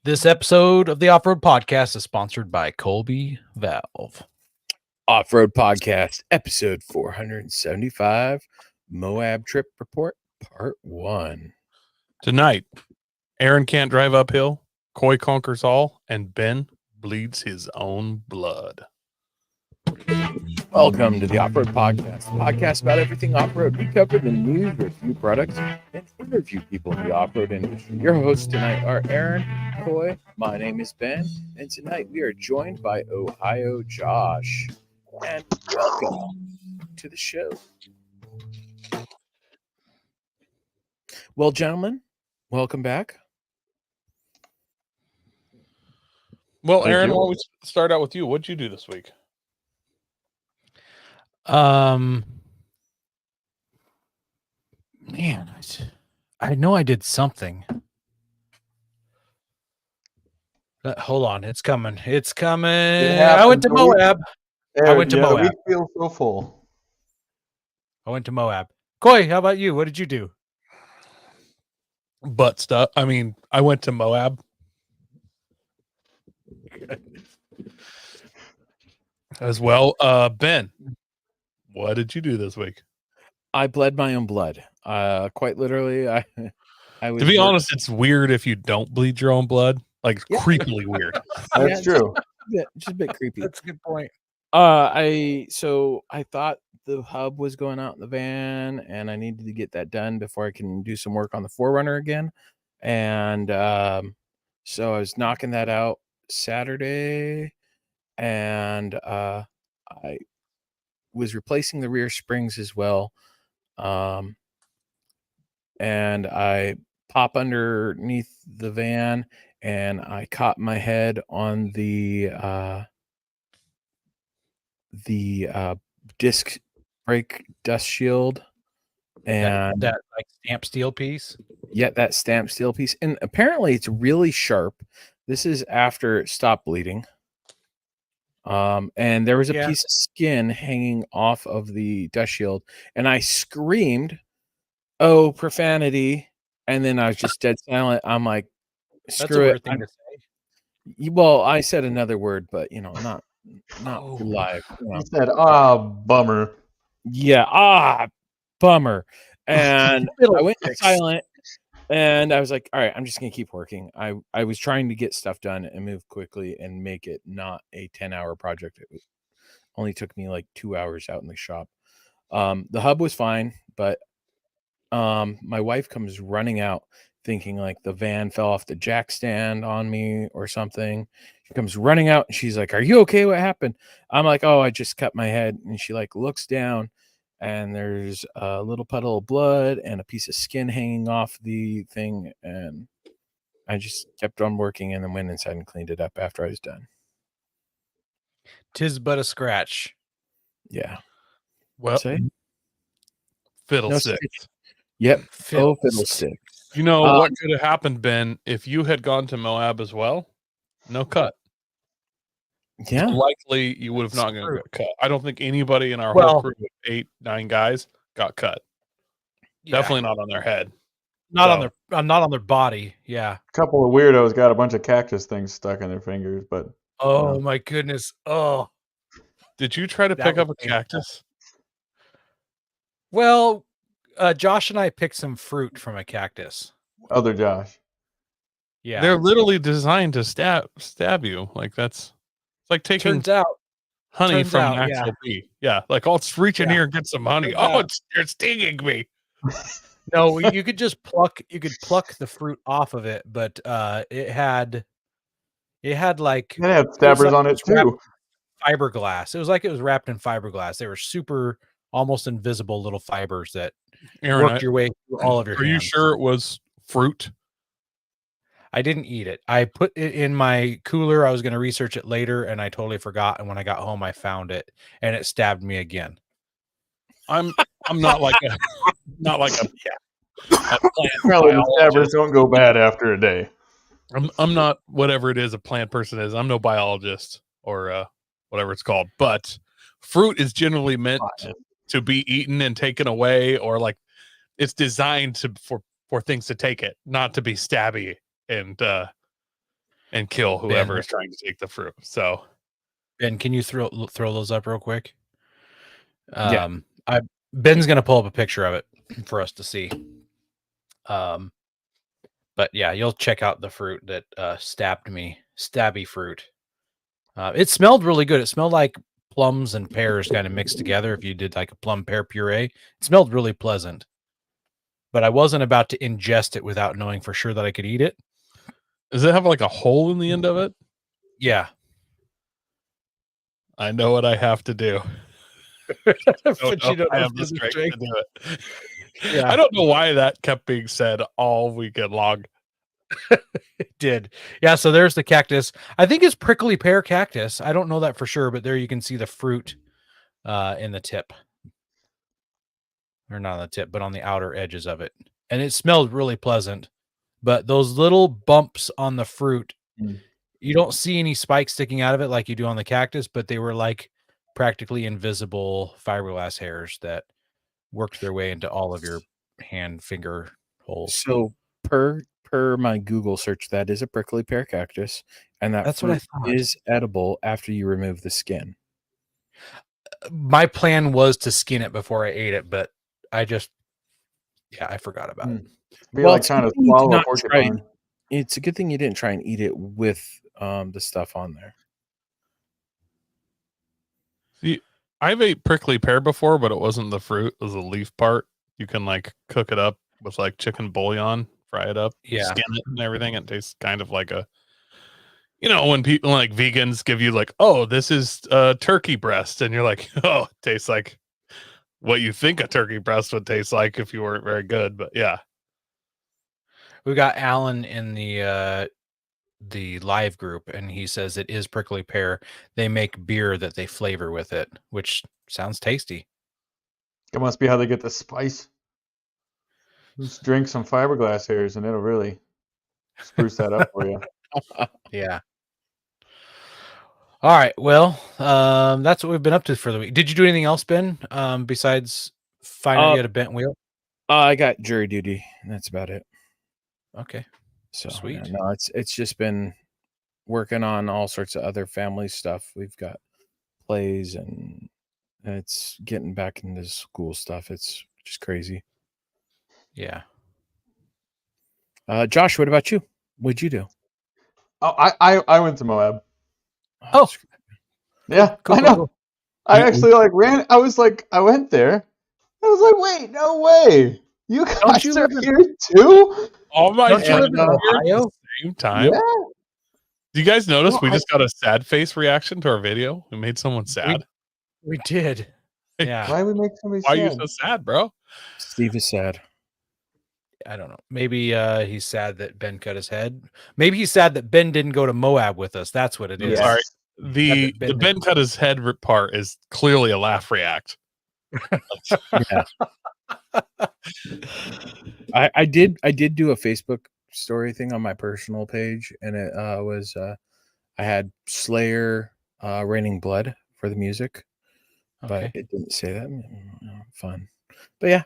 This episode of the Off-Road Podcast is sponsored by Colby Valve. Off-Road Podcast, episode 475, Moab Trip Report, Part 1. Tonight, Aaron can't drive uphill, Coy conquers all, and Ben bleeds his own blood. Welcome to the Off-Road Podcast, a podcast about everything off-road. We cover the news, review products, and interview people in the off-road industry. Your hosts tonight are Aaron and Coy. My name is Ben, and tonight we are joined by Ohio Josh. And welcome to the show. Well, gentlemen, welcome back. Well, Aaron, why don't we start out with you? What'd you do this week? Man, I know I did something. Hold on, it's coming. It's coming. I went to Moab. I went to Moab. We feel so full. I went to Moab. Coy, how about you? What did you do? Butt stuff. I mean, I went to Moab. As well. Ben, what did you do this week? I bled my own blood. Quite literally, I was. To be honest, it's weird if you don't bleed your own blood. Like, creepily weird. That's true. Just a bit creepy. That's a good point. I thought the hub was going out in the van, and I needed to get that done before I can do some work on the 4Runner again. And so I was knocking that out Saturday, and I was replacing the rear springs as well. And I pop underneath the van, and I caught my head on the disc brake dust shield, and that like stamp steel piece. Yeah, that stamp steel piece, and apparently it's really sharp. This is after it stopped bleeding. And there was a piece of skin hanging off of the dust shield, and I screamed, "Oh, profanity!" And then I was just dead silent. I'm like, "Screw it." Thing to say. Well, I said another word, but not live. He said, bummer. Yeah, bummer. And I went silent, and I was like, all right, I'm just gonna keep working. I was trying to get stuff done and move quickly and make it not a 10-hour project. It only took me like 2 hours out in the shop. The hub was fine, but my wife comes running out thinking like the van fell off the jack stand on me or something. She comes running out and she's like, "Are you okay? What happened?" I'm like, "Oh, I just cut my head." And she like looks down, and there's a little puddle of blood and a piece of skin hanging off the thing. And I just kept on working and then went inside and cleaned it up after I was done. 'Tis but a scratch. Yeah. Well, fiddlesticks. Yep. Fiddlesticks. You know what could have happened, Ben, if you had gone to Moab as well? No cut. Yeah. Likely you would have not got cut. I don't think anybody in our whole crew of 8-9 guys got cut. Yeah. Definitely not on their head. Not on their body. Yeah. A couple of weirdos got a bunch of cactus things stuck in their fingers, but my goodness. Oh. Did you try to pick up a cactus? Well, Josh and I picked some fruit from a cactus. Other Josh. Yeah. They're literally designed to stab you. Like it's like taking honey from an actual bee. Yeah. Like, let's reach in here and get some honey. It's stinging me. No, you could just pluck the fruit off of it, but it had stabbers on it too. Fiberglass. It was like it was wrapped in fiberglass. They were super almost invisible little fibers that worked your way through all of your hands. Are you sure it was fruit? I didn't eat it. I put it in my cooler. I was going to research it later, and I totally forgot. And when I got home, I found it, and it stabbed me again. I'm not like a Probably stabbers don't go bad after a day. I'm not whatever it is a plant person is. I'm no biologist or whatever it's called. But fruit is generally meant to be eaten and taken away, or like it's designed for things to take it, not to be stabby and and kill whoever Ben. is trying to take the fruit. So, Ben, can you throw those up real quick? Yeah. Ben's gonna pull up a picture of it for us to see. But yeah, you'll check out the fruit that stabbed me. Stabby fruit. It smelled really good. It smelled like plums and pears kind of mixed together. If you did like a plum pear puree, it smelled really pleasant. But I wasn't about to ingest it without knowing for sure that I could eat it. does it have like a hole in the end of it? Yeah. I know what I have to do. But You don't I have the strength to do it. Yeah. I don't know why that kept being said all weekend long. It did. Yeah, so there's the cactus. I think it's prickly pear cactus. I don't know that for sure, but there you can see the fruit in the tip. Or not on the tip, but on the outer edges of it. And it smelled really pleasant. But those little bumps on the fruit, you don't see any spikes sticking out of it like you do on the cactus, but they were like practically invisible fiberglass hairs that worked their way into all of your hand finger holes. So per my Google search, that is a prickly pear cactus, and That's what I thought. is edible after you remove the skin. My plan was to skin it before I ate it, but I forgot about it. Be like trying to swallow a porcupine. It's a good thing you didn't try and eat it with the stuff on there. See, I've ate prickly pear before, but it wasn't the fruit; it was the leaf part. You can like cook it up with like chicken bouillon, fry it up, skin it, and everything. It tastes kind of like a, when people like vegans give you like, oh, this is turkey breast, and you're like, oh, it tastes like what you think a turkey breast would taste like if you weren't very good. But yeah, we got Alan in the live group, and he says it is prickly pear. They make beer that they flavor with it, which sounds tasty. It must be how they get the spice. Just drink some fiberglass hairs, and it'll really spruce that up for you. Yeah. All right. Well, that's what we've been up to for the week. Did you do anything else, Ben? Besides finding out you had a bent wheel? I got jury duty, and that's about it. Okay. So sweet. Yeah, no, it's just been working on all sorts of other family stuff. We've got plays, and it's getting back into school stuff. It's just crazy. Yeah. Josh, what about you? What'd you do? Oh, I went to Moab. Oh, yeah, cool, I know. cool. I actually ran. I went there. I was like, wait, no way. You guys are here too? All my Don't you live friends in are here at Ohio? the same time. Yeah. Do you guys notice No, we just got a sad face reaction to our video? We made someone sad. We did. Yeah. Why would we make somebody Why sad? are you so sad, bro? Steve is sad. I don't know. Maybe he's sad that Ben cut his head. Maybe he's sad that Ben didn't go to Moab with us. That's what it is. Yes. Sorry. The Ben cut his head part is clearly a laugh react. Yeah. I did do a Facebook story thing on my personal page, and it was I had Slayer Raining Blood for the music, but it didn't say that. Fun. But yeah.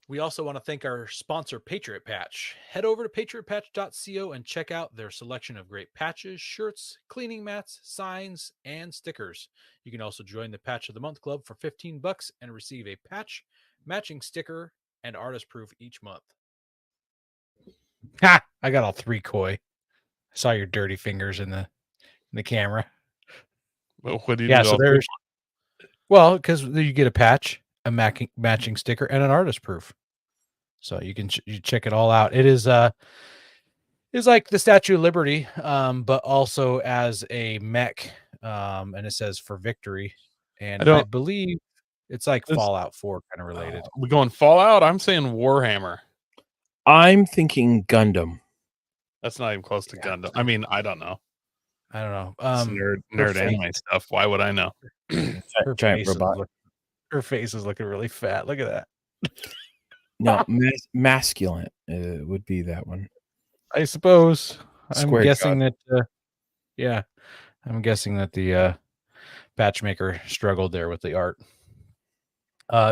We also want to thank our sponsor, Patriot Patch. Head over to patriotpatch.co and check out their selection of great patches, shirts, cleaning mats, signs, and stickers. You can also join the Patch of the Month Club for $15 and receive a patch, matching sticker, and artist proof each month. Ha! I got all three, Coy. I saw your dirty fingers in the camera. Well, what do you Yeah, do? so there's because you get a patch, a matching sticker, and an artist proof. So you can you check it all out. It is it's like the Statue of Liberty, but also as a mech, and it says for victory. And I believe it's like Fallout 4 kind of related. We going Fallout? I'm saying Warhammer. I'm thinking Gundam. That's not even close to Gundam. I mean, I don't know. I don't know. It's nerd anime stuff. Why would I know? Her Giant robot. Her face is looking really fat. Look at that. No, masculine would be that one. I suppose. Square I'm guessing shot. that. I'm guessing that the patchmaker struggled there with the art.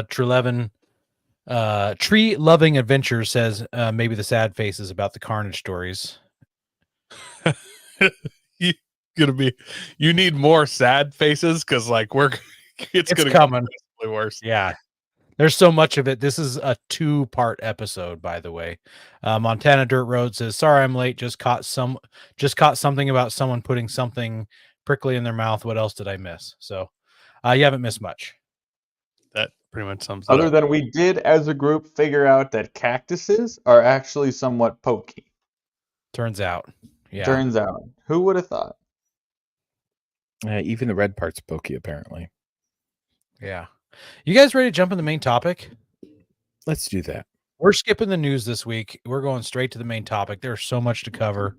Tree Loving Adventures says maybe the sad face is about the Carnage stories. You need more sad faces because like it's gonna coming. get worse. Yeah. There's so much of it. This is a 2-part episode, by the way. Montana Dirt Road says, "Sorry, I'm late. Just caught something about someone putting something prickly in their mouth. What else did I miss?" So, you haven't missed much. That pretty much sums it Other up. than we did, as a group, figure out that cactuses are actually somewhat pokey. Turns out, yeah. Turns out. Who would have thought? Even the red part's pokey, apparently. Yeah. You guys ready to jump in the main topic? Let's do that. We're skipping the news this week. We're going straight to the main topic. There's so much to cover.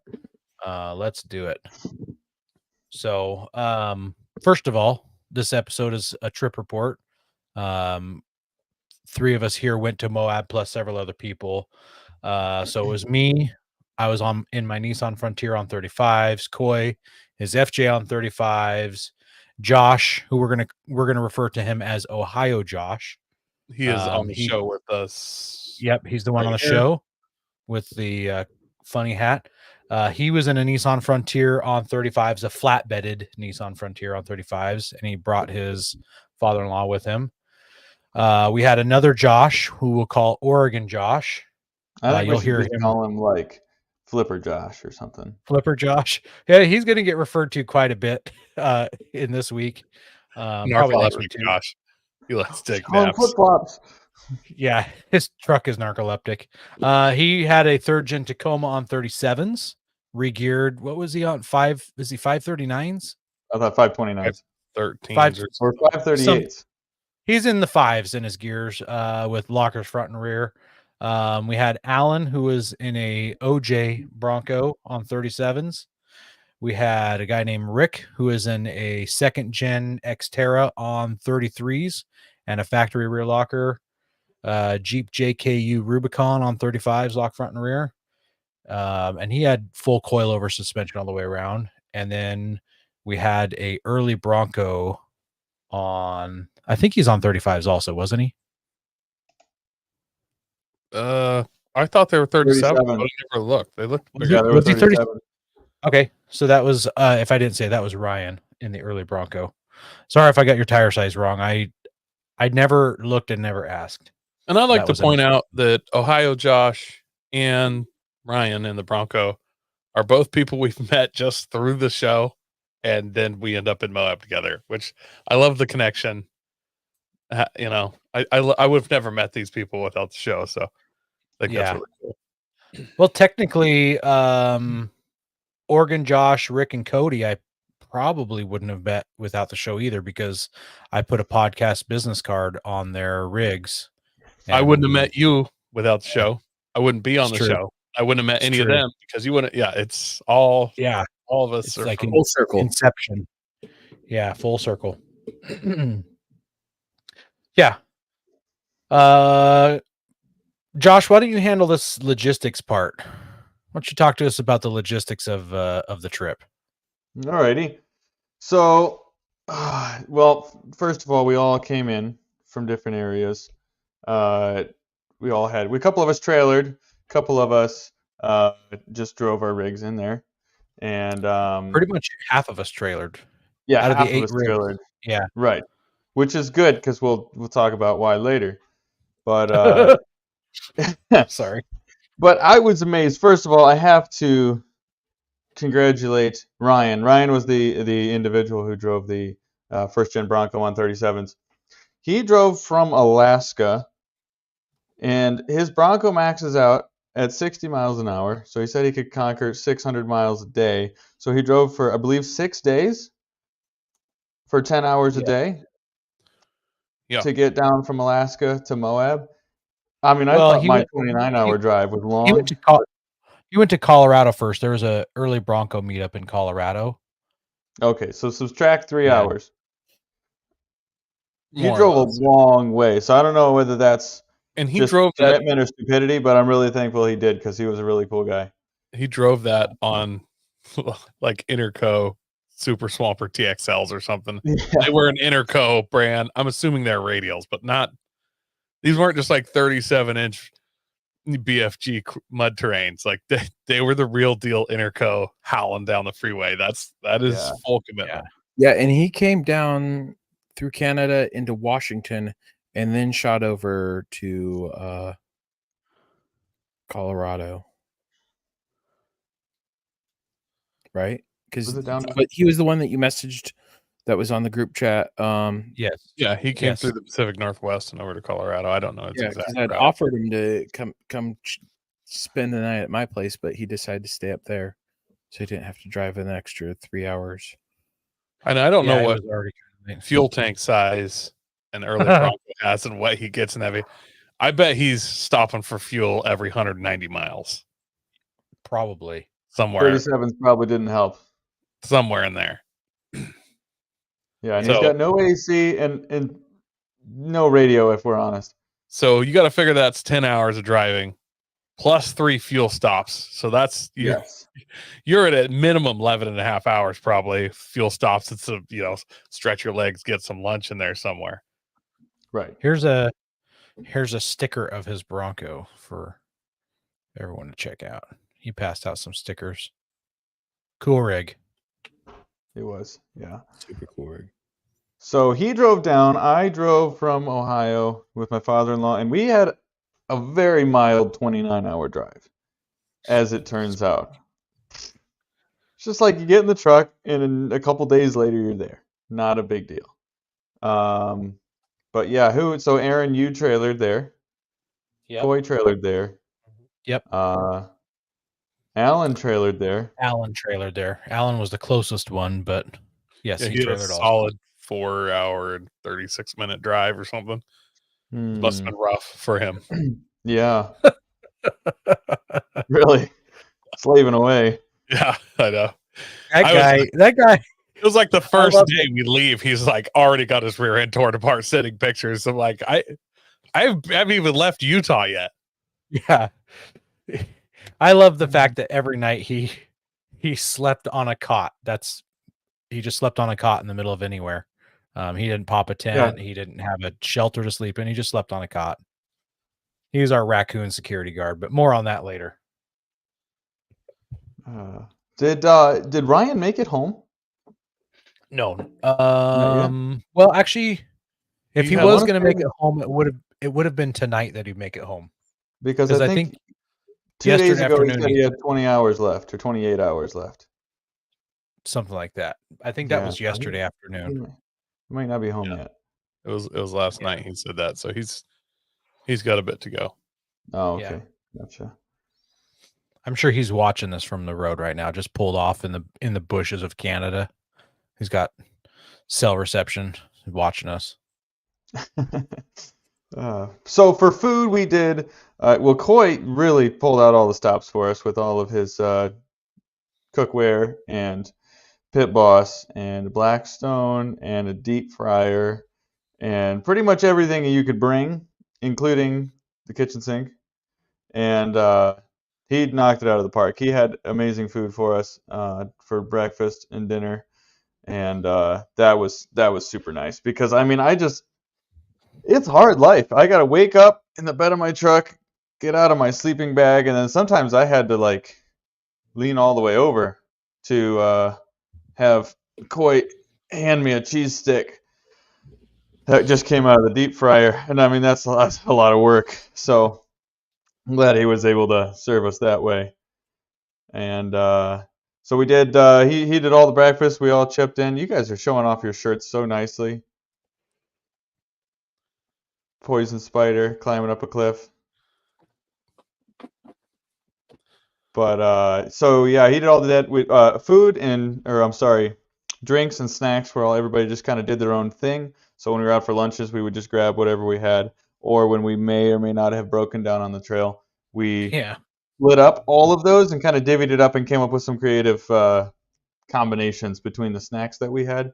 Let's do it. So, first of all, this episode is a trip report. 3 of us here went to Moab plus several other people. So it was me. I was in my Nissan Frontier on 35s. Coy, his FJ on 35s. Josh, who we're gonna refer to him as Ohio Josh. He is on the show with us. Yep, he's the one on the show with the funny hat. He was in a Nissan Frontier on 35s, a flatbedded Nissan Frontier on 35s, and he brought his father-in-law with him. We had another Josh who we'll call Oregon Josh. I think you'll we should hear just him call him like Flipper Josh or something. Flipper Josh. Yeah, he's going to get referred to quite a bit in this week. Probably next week too. Josh. He likes to take Call him naps. flip-flops. Yeah, his truck is narcoleptic. He had a 3rd gen Tacoma on 37s, regeared. What was he on? Is he 539s? I thought 529s. 13 or 538s. He's in the 5s in his gears with lockers front and rear. We had Alan, who was in a OJ Bronco on 37s. We had a guy named Rick, who is in a 2nd gen Xterra on 33s and a factory rear locker. Jeep JKU Rubicon on 35s, lock front and rear. And he had full coilover suspension all the way around. And then we had a early Bronco on, I think he's on 35s also, wasn't he? I thought they were 37, 37. but I never looked. They looked Yeah, they were Was he 30? 37. Okay, so that was if I didn't say that was Ryan in the early Bronco. Sorry if I got your tire size wrong. I never looked and never asked. And I'd like That to was point out that Ohio Josh and Ryan in the Bronco are both people we've met just through the show, and then we end up in Moab together, which I love the connection. You know, I would have never met these people without the show, so I think that's really cool. Well, technically, Oregon Josh, Rick, and Cody, I probably wouldn't have met without the show either, because I put a podcast business card on their rigs. I wouldn't have met you without the show. I wouldn't be on the show. I wouldn't have met any of them because you wouldn't. Yeah, it's all. Yeah, all of us it's are like full circle. Inception. Yeah, full circle. Yeah. Josh, why don't you handle this logistics part? Why don't you talk to us about the logistics of the trip? Alrighty. So, well, first of all, we all came in from different areas. A couple of us trailered, a couple of us just drove our rigs in there, and pretty much half of us trailered. Yeah, out of half the 8 of us rigs. trailered. Yeah, Right, which is good because we'll talk about why later. But sorry. But I was amazed. First of all, I have to congratulate Ryan. Ryan was the individual who drove the 1st gen Bronco 137s. He drove from Alaska, and his Bronco maxes out at 60 miles an hour. So he said he could conquer 600 miles a day. So he drove for, I believe, 6 days for 10 hours a day to get down from Alaska to Moab. I mean, I thought my 29-hour drive was long. He went to Colorado first. There was a early Bronco meetup in Colorado. Okay, so subtract 3 hours. He More drove or a less. long way, so I don't know whether that's And he just drove that. commitment or stupidity, but I'm really thankful he did because he was a really cool guy. He drove that on like Interco Super Swamper TXLs or something. Yeah. They were an Interco brand. I'm assuming they're radials, but not. These weren't just like 37-inch BFG mud terrains. Like they were the real deal Interco howling down the freeway. That is full commitment. Yeah, and he came down through Canada into Washington and then shot over to Colorado. Right? Because but he was the one that you messaged that was on the group chat. Yes. Yeah, he came through the Pacific Northwest and over to Colorado. I don't know. Because I'd offered him to come spend the night at my place, but he decided to stay up there, so he didn't have to drive an extra 3 hours. And I don't know what fuel tank size an early Bronco has and what he gets in heavy. I bet he's stopping for fuel every 190 miles. Probably. Somewhere. 37s probably didn't help. Somewhere in there. Yeah, and he's got no AC and no radio, if we're honest. So you got to figure that's 10 hours of driving plus 3 fuel stops. So that's you're at a minimum 11 and a half hours probably. Fuel stops. It's stretch your legs, get some lunch in there somewhere. Right. Here's a sticker of his Bronco for everyone to check out. He passed out some stickers. Cool rig. It was, yeah. Super cool rig. So he drove down. I drove from Ohio with my father-in-law, and we had a very mild 29-hour drive, as it turns out. It's just like you get in the truck, and a couple days later, you're there. Not a big deal. But yeah, so Aaron, you trailered there. Yep. Coy trailered there. Yep. Alan trailered there. Alan was the closest one, but yes, he trailered a solid 4 hour and 36-minute drive or something. Must have been rough for him. Yeah. Really slaving away. Yeah, I know. That guy. It was like the first day we leave, he's like already got his rear end torn apart, sending pictures. I'm like, I haven't even left Utah yet. Yeah. I love the fact that every night he slept on a cot. He just slept on a cot in the middle of anywhere. He didn't pop a tent. Yeah. He didn't have a shelter to sleep in. He just slept on a cot. He's our raccoon security guard, but more on that later. Did Ryan make it home? No. Well, actually, if he was going to make it home, it would have been tonight that he'd make it home. Because I think 2 days ago he said he had 20 hours left or 28 hours left. Something like that. I think that was yesterday afternoon. He might not be home yet. It was last night he said that, so he's got a bit to go. Oh, okay. Yeah. Gotcha. I'm sure he's watching this from the road right now, just pulled off in the bushes of Canada. He's got cell reception watching us. So for food, we did. Coy really pulled out all the stops for us with all of his cookware and Pit Boss and a Blackstone and a deep fryer and pretty much everything you could bring, including the kitchen sink. And he knocked it out of the park. He had amazing food for us for breakfast and dinner, and that was super nice because it's hard life. I gotta wake up in the bed of my truck, get out of my sleeping bag, and then sometimes I had to lean all the way over to have Coy hand me a cheese stick that just came out of the deep fryer, and that's a lot of work. So I'm glad he was able to serve us that way. And so we did. He did all the breakfast. We all chipped in. You guys are showing off your shirts so nicely. Poison spider climbing up a cliff. But so yeah, he did all that with food drinks and snacks where everybody just kind of did their own thing. So when we were out for lunches, we would just grab whatever we had, or when we may or may not have broken down on the trail, we lit up all of those and kind of divvied it up and came up with some creative combinations between the snacks that we had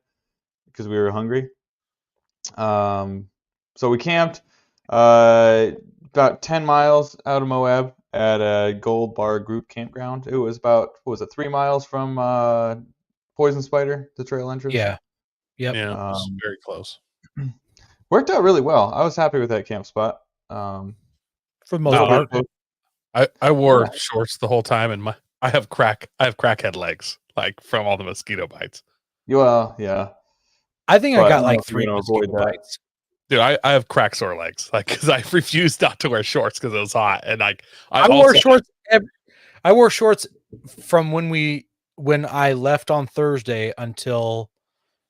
because we were hungry. So we camped about 10 miles out of Moab at a Gold Bar group campground. It was about 3 miles from Poison Spider, the trail entrance? Yeah. Yep. Yeah, it was very close. Worked out really well. I was happy with that camp spot. For the most part. I wore shorts the whole time, and I have crackhead legs, like from all the mosquito bites. Well, yeah. I think But I got I like don't know if 3 you're gonna avoid mosquito that. bites. Dude, I have crack sore legs, like because I refused not to wear shorts because it was hot, and like I wore shorts. I wore shorts from when I left on Thursday until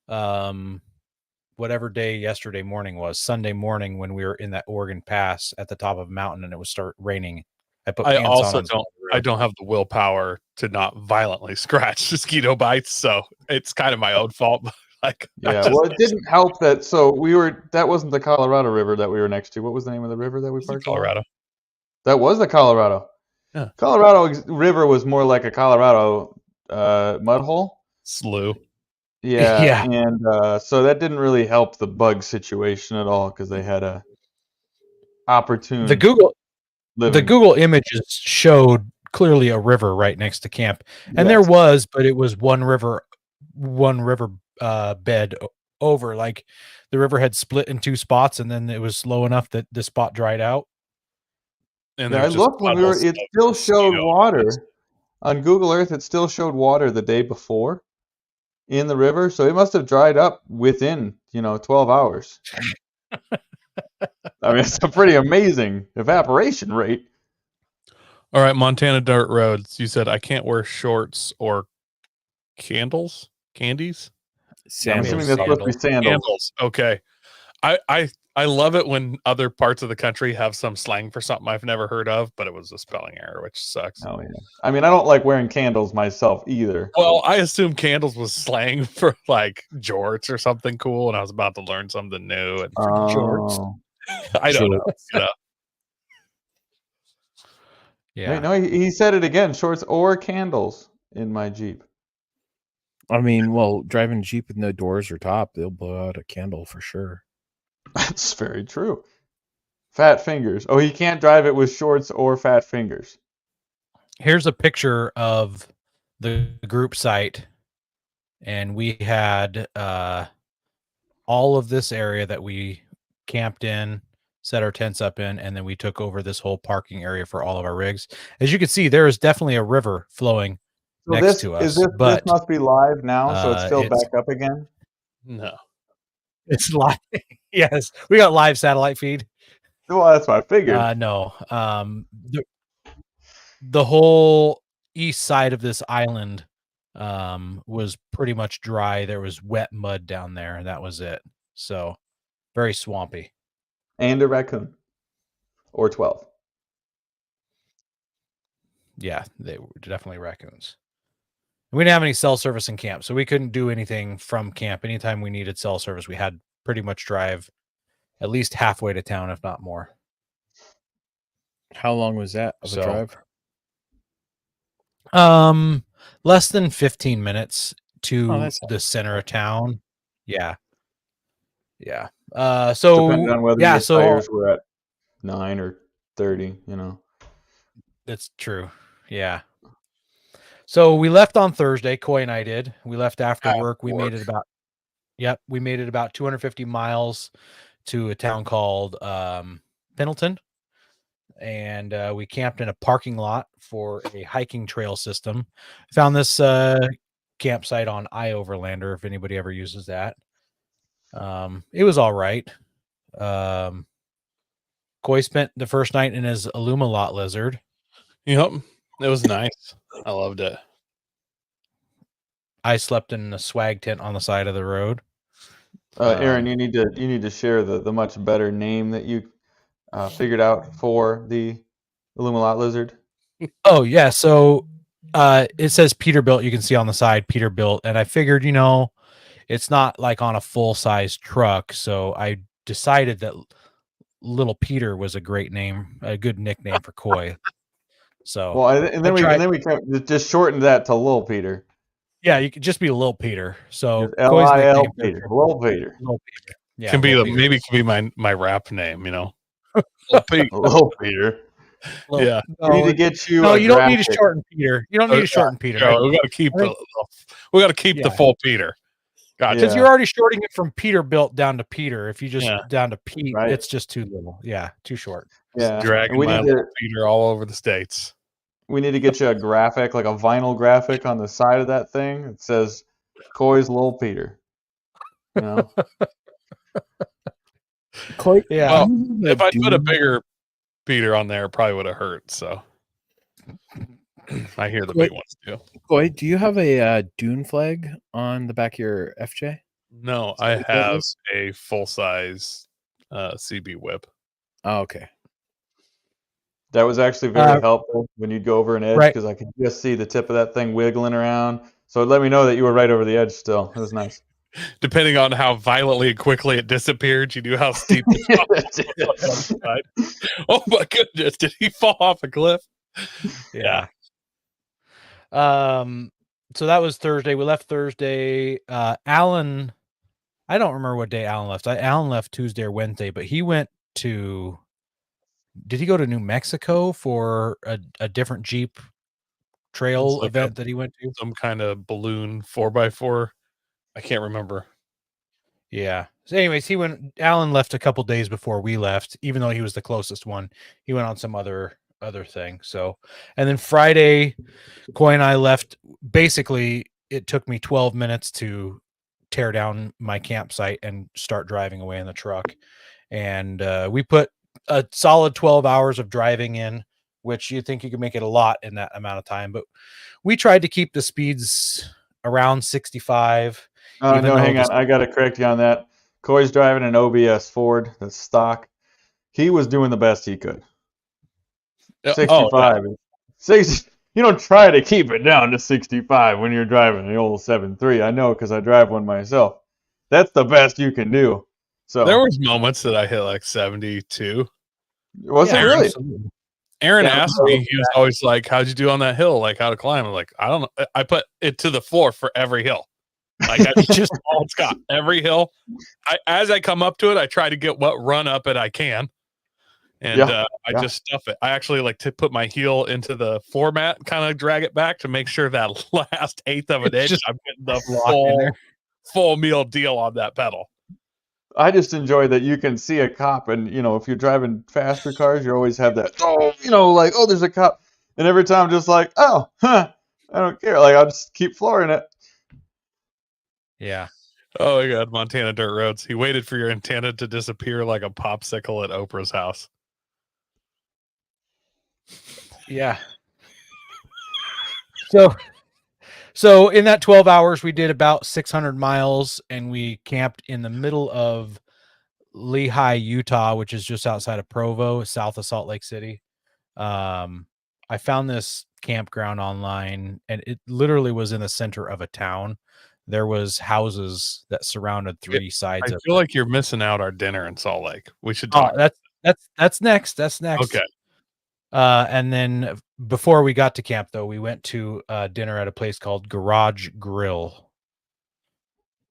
whatever day yesterday morning was, Sunday morning, when we were in that Oregon Pass at the top of a mountain and it was start raining. I put I pants also on. I don't have the willpower to not violently scratch mosquito bites, so it's kind of my own fault. But like, Yeah, well, it didn't help that. So that wasn't the Colorado River that we were next to. What was the name of the river that we parked along? Colorado. That was the Colorado. Yeah. Colorado River was more like a Colorado mud hole. Slough. Yeah, Yeah. and so that didn't really help the bug situation at all because they had a opportune. The Google living. images showed clearly a river right next to camp, and there Yes. was, but it was one river bed over. Like the river had split in 2 spots, and then it was low enough that the spot dried out. And Yeah, I there's just looked when we were. puddles It of still showed mosquito water bites. on Google Earth. It still showed water the day before in the river, so it must have dried up within 12 hours. I mean, it's a pretty amazing evaporation rate. All right, Montana dirt roads. You said I can't wear shorts or candies. I'm assuming that's supposed to be sandals. Candles. Okay. I love it when other parts of the country have some slang for something I've never heard of, but it was a spelling error, which sucks. Oh yeah. I mean, I don't like wearing candles myself either. Well, I assume candles was slang for like jorts or something cool, and I was about to learn something new. And Jorts. I don't know. Yeah. Wait, no, he said it again. Shorts or candles in my Jeep. I mean, well, driving a Jeep with no doors or top, they'll blow out a candle for sure. That's very true. Fat fingers. Oh, he can't drive it with shorts or fat fingers. Here's a picture of the group site, and we had all of this area that we camped in, set our tents up in, and then we took over this whole parking area for all of our rigs. As you can see, there is definitely a river flowing next to us. This must be live now, so it's still back up again? No. It's live. Yes, we got live satellite feed. Well, that's what I figured. No. The whole east side of this island was pretty much dry. There was wet mud down there, and that was it. So very swampy. And a raccoon. Or 12. Yeah, they were definitely raccoons. We didn't have any cell service in camp, so we couldn't do anything from camp. Anytime we needed cell service, we had pretty much drive at least halfway to town, if not more. How long was that of a drive? Less than 15 minutes to the nice. center of town. Yeah. So depending on whether your tires were at 9 or 30, That's true. Yeah. So we left on Thursday. Coy and I did. We left after work. We made it about 250 miles to a town called Pendleton. And we camped in a parking lot for a hiking trail system. Found this campsite on iOverlander, if anybody ever uses that. It was all right. Coy spent the first night in his Illuma Lizard. Yep. It was nice. I loved it. I slept in a swag tent on the side of the road. Aaron, you need to share the much better name that you figured out for the Illuma Lizard. Oh yeah, so it says Peterbilt. You can see on the side Peterbilt, and I figured, it's not like on a full size truck, so I decided that Little Peter was a great name, a good nickname for Coy. So well, and then we just shortened that to Lil Peter. Yeah, you could just be Lil Peter. So L-I-L Peter, Lil Peter. Lil Peter. Yeah, maybe it could be my rap name, Lil Peter. Lil Peter. Yeah, we need to get you. No, you don't need to shorten Peter. You don't need to shorten Peter. No, we got to keep the full Peter. Gotcha. Because you're already shorting it from Peterbilt down to Peter. If you just Yeah. down to Pete, Right. it's just too little. Yeah, too short. Yeah. Dragging And we my need to little Peter all over the states. we need to get you a graphic, like a vinyl graphic on the side of that thing. It says Coy's Little Peter. You know? Coy, Yeah. Well, do you if I put a do- bigger Peter on there, it probably would have hurt. So I hear the Coy- big ones too. Coy, do you have a dune flag on the back of your FJ? No, Is that I what that have is? a full size CB whip. Oh, okay. That was actually very helpful when you'd go over an edge Right. because I could just see the tip of that thing wiggling around. So it let me know that you were right over the edge still. It was nice. Depending on how violently and quickly it disappeared, you knew how steep the top was on the other side. Oh my goodness, did he fall off a cliff? Yeah. So that was Thursday. We left Thursday. Alan, I don't remember what day Alan left. Alan left Tuesday or Wednesday, but he went to. Did he go to New Mexico for a different Jeep trail like event that he went to? Some kind of balloon 4x4. I can't remember. Yeah. So anyways, Alan left a couple days before we left, even though he was the closest one. He went on some other thing. So, and then Friday, Coy and I left. Basically, it took me 12 minutes to tear down my campsite and start driving away in the truck. And we put a solid 12 hours of driving in, which you think you could make it a lot in that amount of time. But we tried to keep the speeds around 65. No, even though hang on. I got to correct you on that. Coy's driving an OBS Ford that's stock. He was doing the best he could. 65. 60, you don't try to keep it down to 65 when you're driving the old 7.3. I know because I drive one myself. That's the best you can do. So There was moments that I hit like 72. Was it really? Absolutely. Aaron Yeah, asked me, he was always like, how'd you do on that hill? Like how to climb? I'm like, I don't know. I put it to the floor for every hill. Like that's just all it's got. Every hill. As I come up to it, I try to get what run up it I can. And I just stuff it. I actually like to put my heel into the floor mat, kind of drag it back to make sure that last eighth of an inch, I'm getting the full meal deal on that pedal. I just enjoy that you can see a cop, and if you're driving faster cars, you always have that, there's a cop, and every time I'm just like, I don't care, like I'll just keep flooring it. Yeah. Oh my God, Montana dirt roads. He waited for your antenna to disappear like a popsicle at Oprah's house. Yeah. So in that 12 hours, we did about 600 miles, and we camped in the middle of Lehi, Utah, which is just outside of Provo, south of Salt Lake City. I found this campground online, and it literally was in the center of a town. There was houses that surrounded three sides. I feel like you're missing out our dinner in Salt Lake. We should Oh, talk. that's next. That's next. Okay. And then before we got to camp, though, we went to dinner at a place called Garage Grill.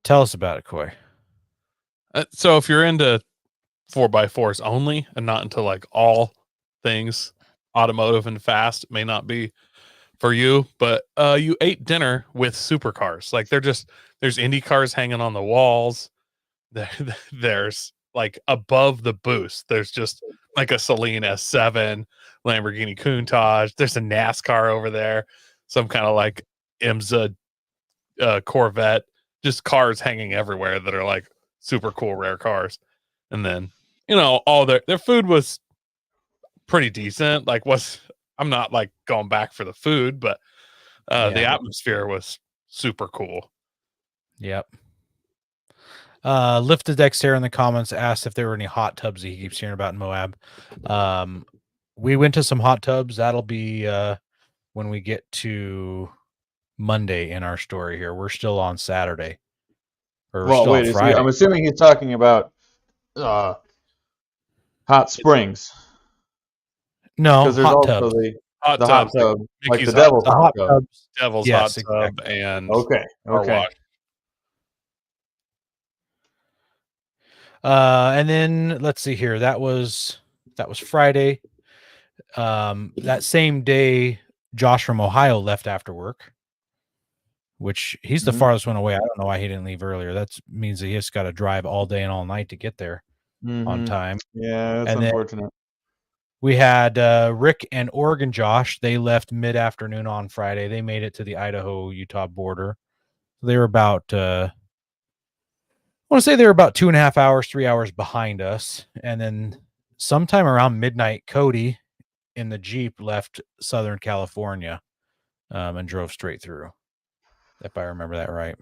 Tell us about it, Coy. So if you're into 4x4s only and not into like all things automotive and fast, it may not be for you, but you ate dinner with supercars. Like there's Indy cars hanging on the walls. There's like above the booth, there's just like a Celine S7, Lamborghini Countach. There's a NASCAR over there, some kind of like IMSA Corvette, just cars hanging everywhere that are like super cool rare cars. And then all their food was pretty decent. Like I'm not like going back for the food, but the atmosphere was super cool. Yep. Lift the Dexter in the comments asked if there were any hot tubs he keeps hearing about in Moab. We went to some hot tubs. That'll be when we get to Monday in our story here. We're still on Saturday. Wait, I'm assuming he's talking about hot springs. No, because there's hot also tubs. the Hot hot tubs, tub, like Mickey's the devil's The hot hot tub. tubs. Devil's Yes, hot tub exactly. and Okay. car wash. And then let's see here. That was Friday. That same day, Josh from Ohio left after work. which he's the farthest one away. I don't know why he didn't leave earlier. That means that he just got to drive all day and all night to get there on time. Yeah, that's And then unfortunate. we had Rick and Oregon Josh. They left mid-afternoon on Friday. They made it to the Idaho-Utah border. They were about, I want to say they were about 2.5 hours, 3 hours behind us. And then sometime around midnight, Cody in the Jeep left Southern California and drove straight through. If I remember that right.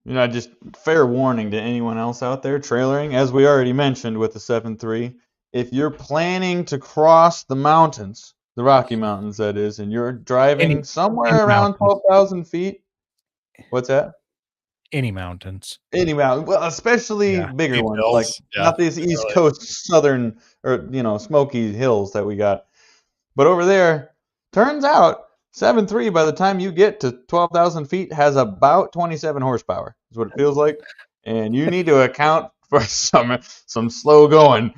Just fair warning to anyone else out there trailering, as we already mentioned with the 7.3, if you're planning to cross the mountains, the Rocky Mountains that is, and you're driving somewhere around 12,000 feet, what's that? Any mountains. Any mountain, well, especially bigger ones, hills. like not these East Coast, Southern, or Smoky Hills that we got. But over there, turns out 7.3 by the time you get to 12,000 feet has about 27 horsepower. Is what it feels like, and you need to account for some slow going.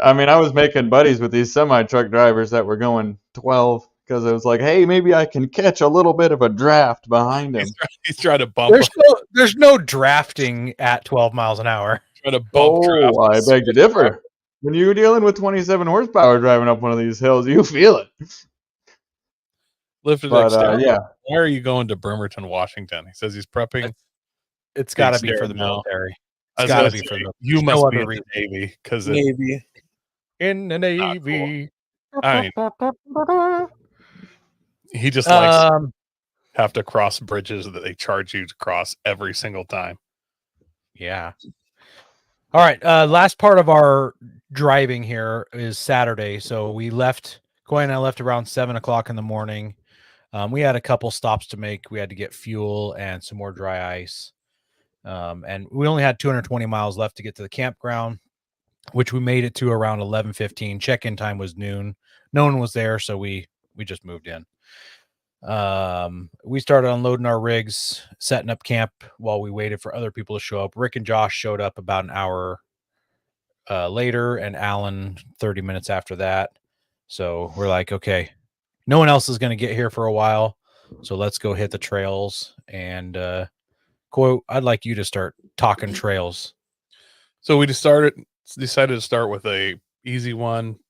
I mean, I was making buddies with these semi-truck drivers that were going 12 because it was like, hey, maybe I can catch a little bit of a draft behind him. He's trying to bump. There's no drafting at 12 miles an hour. Trying to bump draft. I beg to differ. When you're dealing with 27 horsepower driving up one of these hills, you feel it. Lifted yeah. Why are you going to Bremerton, Washington? He says he's prepping. It's got to be for the military. It's got to be for the. You must be in the Navy because Navy. In the Navy. Cool. I mean, he just likes have to cross bridges that they charge you to cross every single time. Yeah. All right. Last part of our driving here is Saturday. So we left. Coy and I left around 7:00 in the morning. We had a couple stops to make. We had to get fuel and some more dry ice. And we only had 220 miles left to get to the campground, which we made it to around 11:15. Check-in time was noon. No one was there, so we just moved in. We started unloading our rigs, setting up camp while we waited for other people to show up. Rick and Josh showed up about an hour later, and Alan 30 minutes after that. So we're like, okay, no one else is going to get here for a while, so let's go hit the trails. And Coy, I'd like you to start talking trails. So we decided to start with a easy one.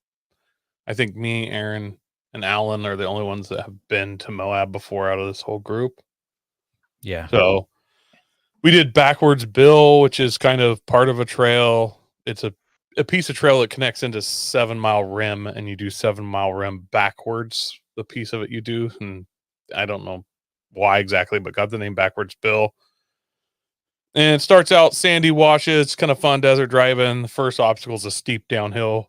I think me, Aaron, and Alan are the only ones that have been to Moab before out of this whole group. Yeah. So we did Backwards Bill, which is kind of part of a trail. It's a piece of trail that connects into 7 Mile Rim, and you do 7 Mile Rim backwards. The piece of it you do, and I don't know why exactly, but got the name Backwards Bill. And it starts out sandy washes. It's kind of fun desert driving. The first obstacle is a steep downhill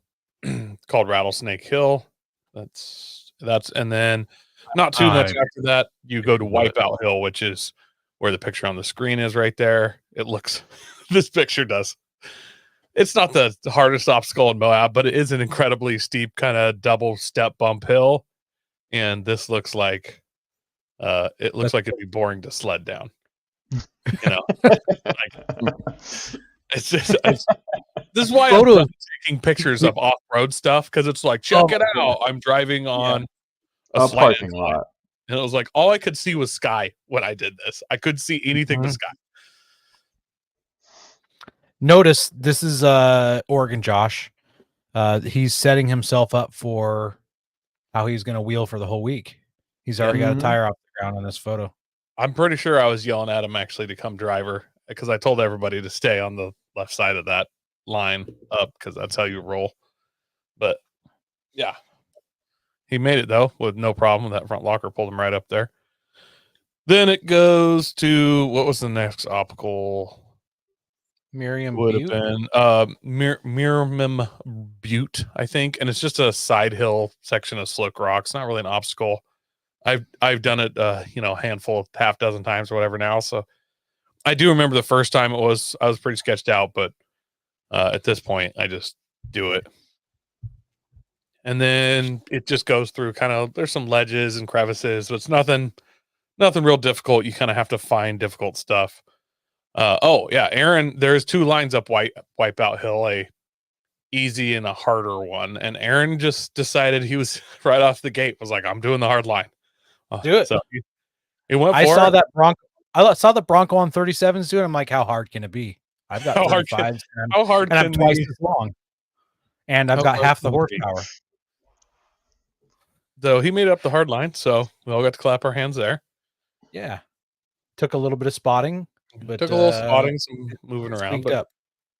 called Rattlesnake Hill. That's and then not too much after that, you go to Wipeout Hill, which is where the picture on the screen is right there. It looks, this picture does. It's not the hardest obstacle in Moab, but it is an incredibly steep kind of double step bump hill. And this looks like, it looks like it'd be boring to sled down. It's just, this is why I'm taking pictures of off-road stuff, because it's like, check it out. I'm driving on a parking lot. And it was like, all I could see was sky when I did this. I couldn't see anything but sky. Notice this is Oregon Josh. He's setting himself up for how he's going to wheel for the whole week. He's already got a tire off the ground on this photo. I'm pretty sure I was yelling at him actually to come driver, because I told everybody to stay on the left side of that line up, because that's how you roll. But yeah, he made it though with no problem. That front locker pulled him right up there. Then it goes to, what was the next obstacle? Miriam would Butte? have been Miriam Butte, I think, and it's just a side hill section of slick rocks. Not really an obstacle. I've done it, a handful, half dozen times or whatever now. So I do remember the first time I was pretty sketched out, but at this point I just do it. And then it just goes through there's some ledges and crevices, but it's nothing real difficult. You kind of have to find difficult stuff. Aaron, there's 2 lines up Wipeout Hill, a easy and a harder one. And Aaron just decided, he was right off the gate, was like, I'm doing the hard line. Do it. So He went for I saw it. that Bronco. I saw the Bronco on 37s too, and I'm like, how hard can it be? I've got How hard 35s, How hard and I'm can twice the- as long, and I've how got hard half the can it be? horsepower. So he made up the hard line, so we all got to clap our hands there. Yeah, took a little bit of spotting, but Took a little spotting, some moving around, squeaked but up.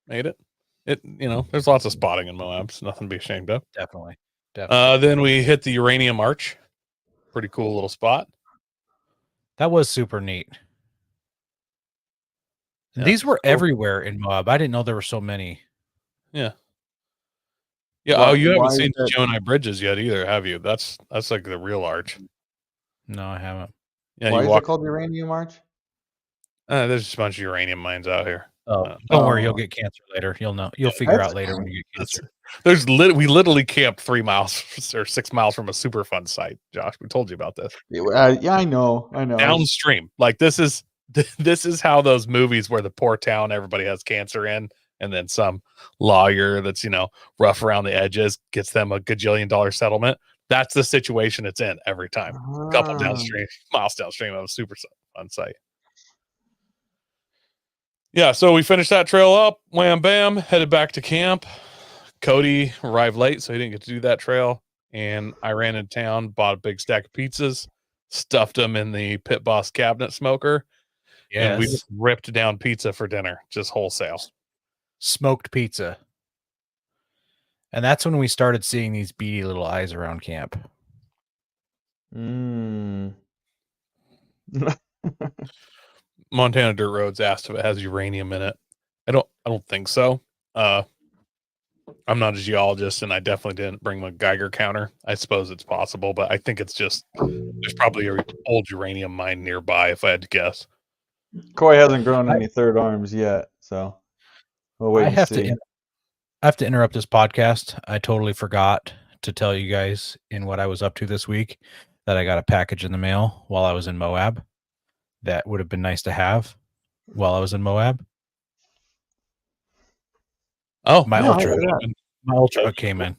made it. There's lots of spotting in Moab. It's nothing to be ashamed of. Definitely. Then we hit the Uranium Arch. Pretty cool little spot. That was super neat. Yeah, These were cool. everywhere in Moab. I didn't know there were so many. Yeah. Why- you haven't why seen is that- Gemini Bridges yet either, have you? That's like the real arch. No, I haven't. Yeah, Why you is walk. it called Uranium March? There's just a bunch of uranium mines out here. Oh, don't worry, you'll Oh. get cancer later. You'll know. You'll figure that's out later when you get cancer. We literally camped 3 miles or 6 miles from a Superfund site. Josh, we told you about this. Yeah, I know. Downstream, like this is how those movies where the poor town everybody has cancer in, and then some lawyer that's rough around the edges gets them a gajillion-dollar settlement. That's the situation it's in every time. A couple miles downstream of a Superfund site. Yeah, so we finished that trail up, wham bam, headed back to camp. Cody arrived late, so he didn't get to do that trail. And I ran in town, bought a big stack of pizzas, stuffed them in the Pit Boss cabinet smoker, and we just ripped down pizza for dinner, just wholesale. Smoked pizza. And that's when we started seeing these beady little eyes around camp. Montana Dirt Roads asked if it has uranium in it. I don't think so. I'm not a geologist, and I definitely didn't bring my Geiger counter. I suppose it's possible, but I think it's just there's probably an old uranium mine nearby, if I had to guess. Coy hasn't grown any third arms yet, so we'll wait and see. I have to interrupt this podcast. I totally forgot to tell you guys in what I was up to this week that I got a package in the mail while I was in Moab. That would have been nice to have while I was in Moab. Oh, my Ultra came in.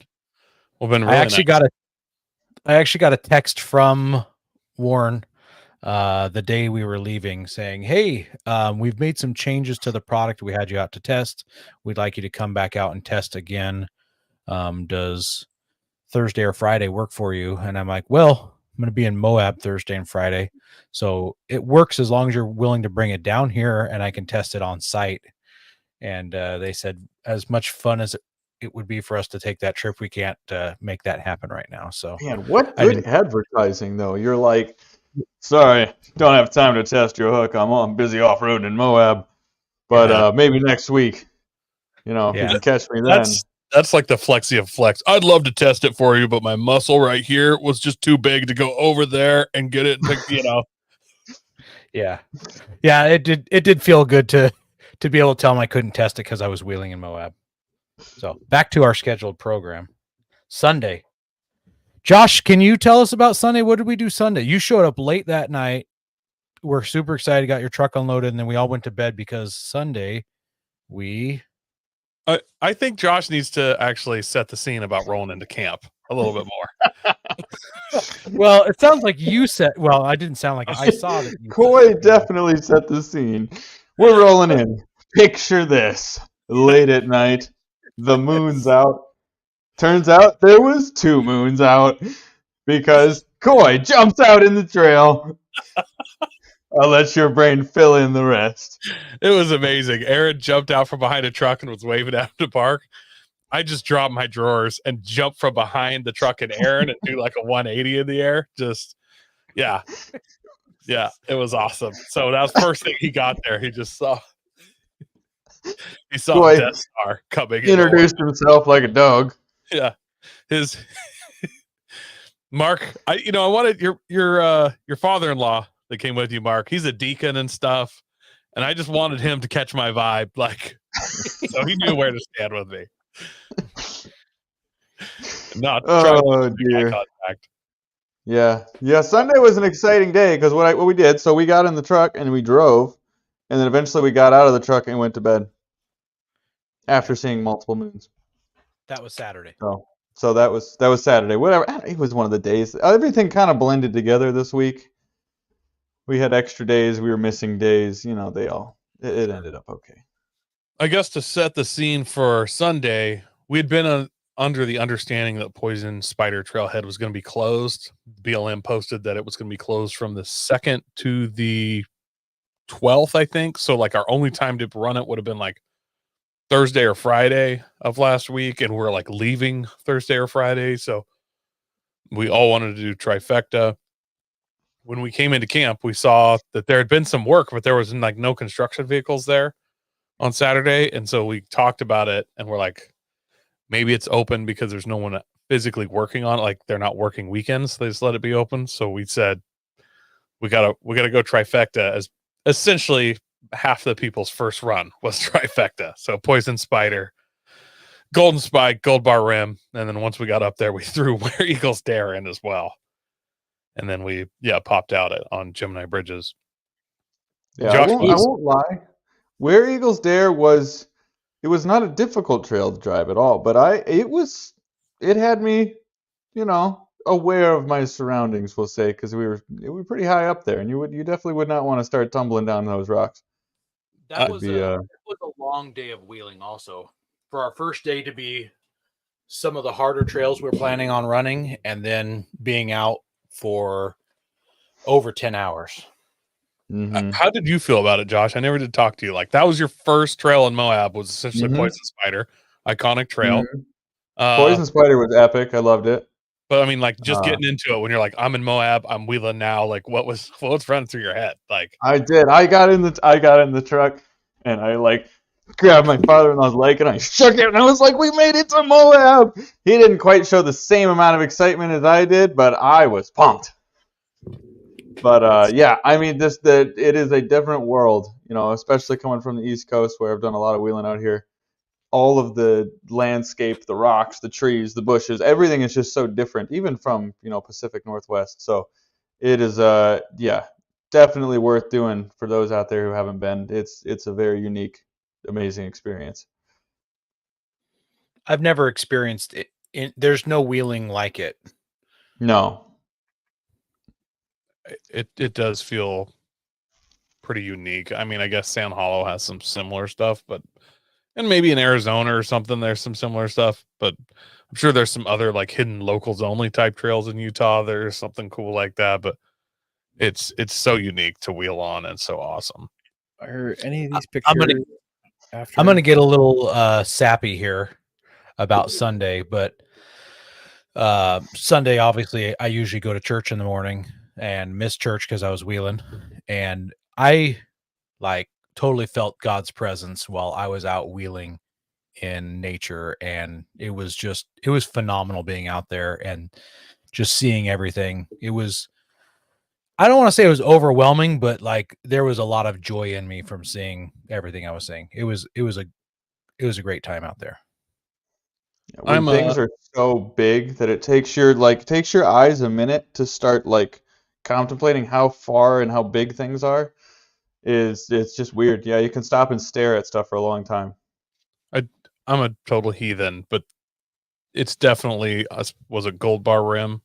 Well, been really I actually got a text from Warren the day we were leaving saying, "Hey, we've made some changes to the product we had you out to test. We'd like you to come back out and test again. Does Thursday or Friday work for you?" And I'm like, "Well, I'm going to be in Moab Thursday and Friday, so it works as long as you're willing to bring it down here and I can test it on site." And they said, as much fun as it would be for us to take that trip, we can't make that happen right now. So, man, what good advertising, though. You're like, sorry, don't have time to test your hook. I'm busy off-roading in Moab, but maybe next week, if you can catch me then. That's like the flexi of flex. I'd love to test it for you, but my muscle right here was just too big to go over there and get it. Yeah. It did feel good to be able to tell them I couldn't test it because I was wheeling in Moab. So back to our scheduled program. Sunday. Josh, can you tell us about Sunday? What did we do Sunday? You showed up late that night. We're super excited, got your truck unloaded, and then we all went to bed because Sunday I think Josh needs to actually set the scene about rolling into camp a little bit more. Well, it sounds like you said. Well, I didn't sound like it. I saw that. Coy definitely set the scene. We're rolling in. Picture this. Late at night, the moon's out. Turns out there was 2 moons out because Coy jumps out in the trail. I'll let your brain fill in the rest. It was amazing. Aaron jumped out from behind a truck and was waving at him to park. I just dropped my drawers and jumped from behind the truck and Aaron and do like a 180 in the air. Yeah, it was awesome. So that was the first thing he got there. He just saw Coy Death Star coming. Introduced himself like a dog. Yeah, his Mark. I wanted your father-in-law that came with you, Mark. He's a deacon and stuff, and I just wanted him to catch my vibe, so he knew where to stand with me. Oh dear. Yeah. Sunday was an exciting day because what we did. So we got in the truck and we drove, and then eventually we got out of the truck and went to bed after seeing multiple moons. That was Saturday. So that was Saturday. Whatever. It was one of the days. Everything kind of blended together this week. we had extra days, we were missing days. You know, it ended up okay. I guess to set the scene for Sunday, we had been under the understanding that Poison Spider Trailhead was going to be closed. BLM posted that it was going to be closed from the 2nd to the 12th, I think. So like our only time to run it would have been like Thursday or Friday of last week, and we're like leaving Thursday or Friday. So we all wanted to do trifecta. When we came into camp, we saw that there had been some work, but there was like no construction vehicles there on Saturday. And so we talked about it, and we're like, maybe it's open because there's no one physically working on it. Like they're not working weekends. They just let it be open. So we said, we gotta go trifecta, as essentially half the people's first run was trifecta. So Poison Spider, Golden Spike, Gold Bar Rim. And then once we got up there, we threw Where Eagles Dare in as well. And then we, popped out on Gemini Bridges. Yeah, I won't lie. Where Eagles Dare was not a difficult trail to drive at all, but it had me, aware of my surroundings, we'll say, because we were pretty high up there, and you definitely would not want to start tumbling down those rocks. That was a long day of wheeling also. For our first day to be some of the harder trails we were planning on running, and then being out for over 10 hours. Mm-hmm. How did you feel about it, Josh? I never did talk to you. Like, that was your first trail in Moab, was essentially Poison Spider, iconic trail. Poison Spider was epic. I loved it. But I mean, like, just getting into it when you're like, I'm in Moab, I'm wheeling now. Like, what's running through your head? Like, I did. I got in the truck, and I like grabbed my father-in-law's leg and I shook it, and I was like, "We made it to Moab!" He didn't quite show the same amount of excitement as I did, but I was pumped. But yeah, I mean, it is a different world, especially coming from the East Coast, where I've done a lot of wheeling out here. All of the landscape, the rocks, the trees, the bushes, everything is just so different, even from Pacific Northwest. So it is definitely worth doing for those out there who haven't been. It's a very unique, amazing experience. I've never experienced it. There's no wheeling like it. No. It does feel pretty unique. I mean, I guess Sand Hollow has some similar stuff, and maybe in Arizona or something, there's some similar stuff, but I'm sure there's some other like hidden locals only type trails in Utah. There's something cool like that, but it's so unique to wheel on and so awesome. Are any of these pictures? I'm gonna get a little sappy here about Sunday, but Sunday, obviously, I usually go to church in the morning and miss church because I was wheeling, and I totally felt God's presence while I was out wheeling in nature, and it was phenomenal being out there and just seeing everything. I don't want to say it was overwhelming, but there was a lot of joy in me from seeing everything I was seeing. It was a great time out there. When things are so big that it takes your eyes a minute to start contemplating how far and how big things are, it's just weird. Yeah, you can stop and stare at stuff for a long time. I'm a total heathen, but it's definitely was a Gold Bar Rim.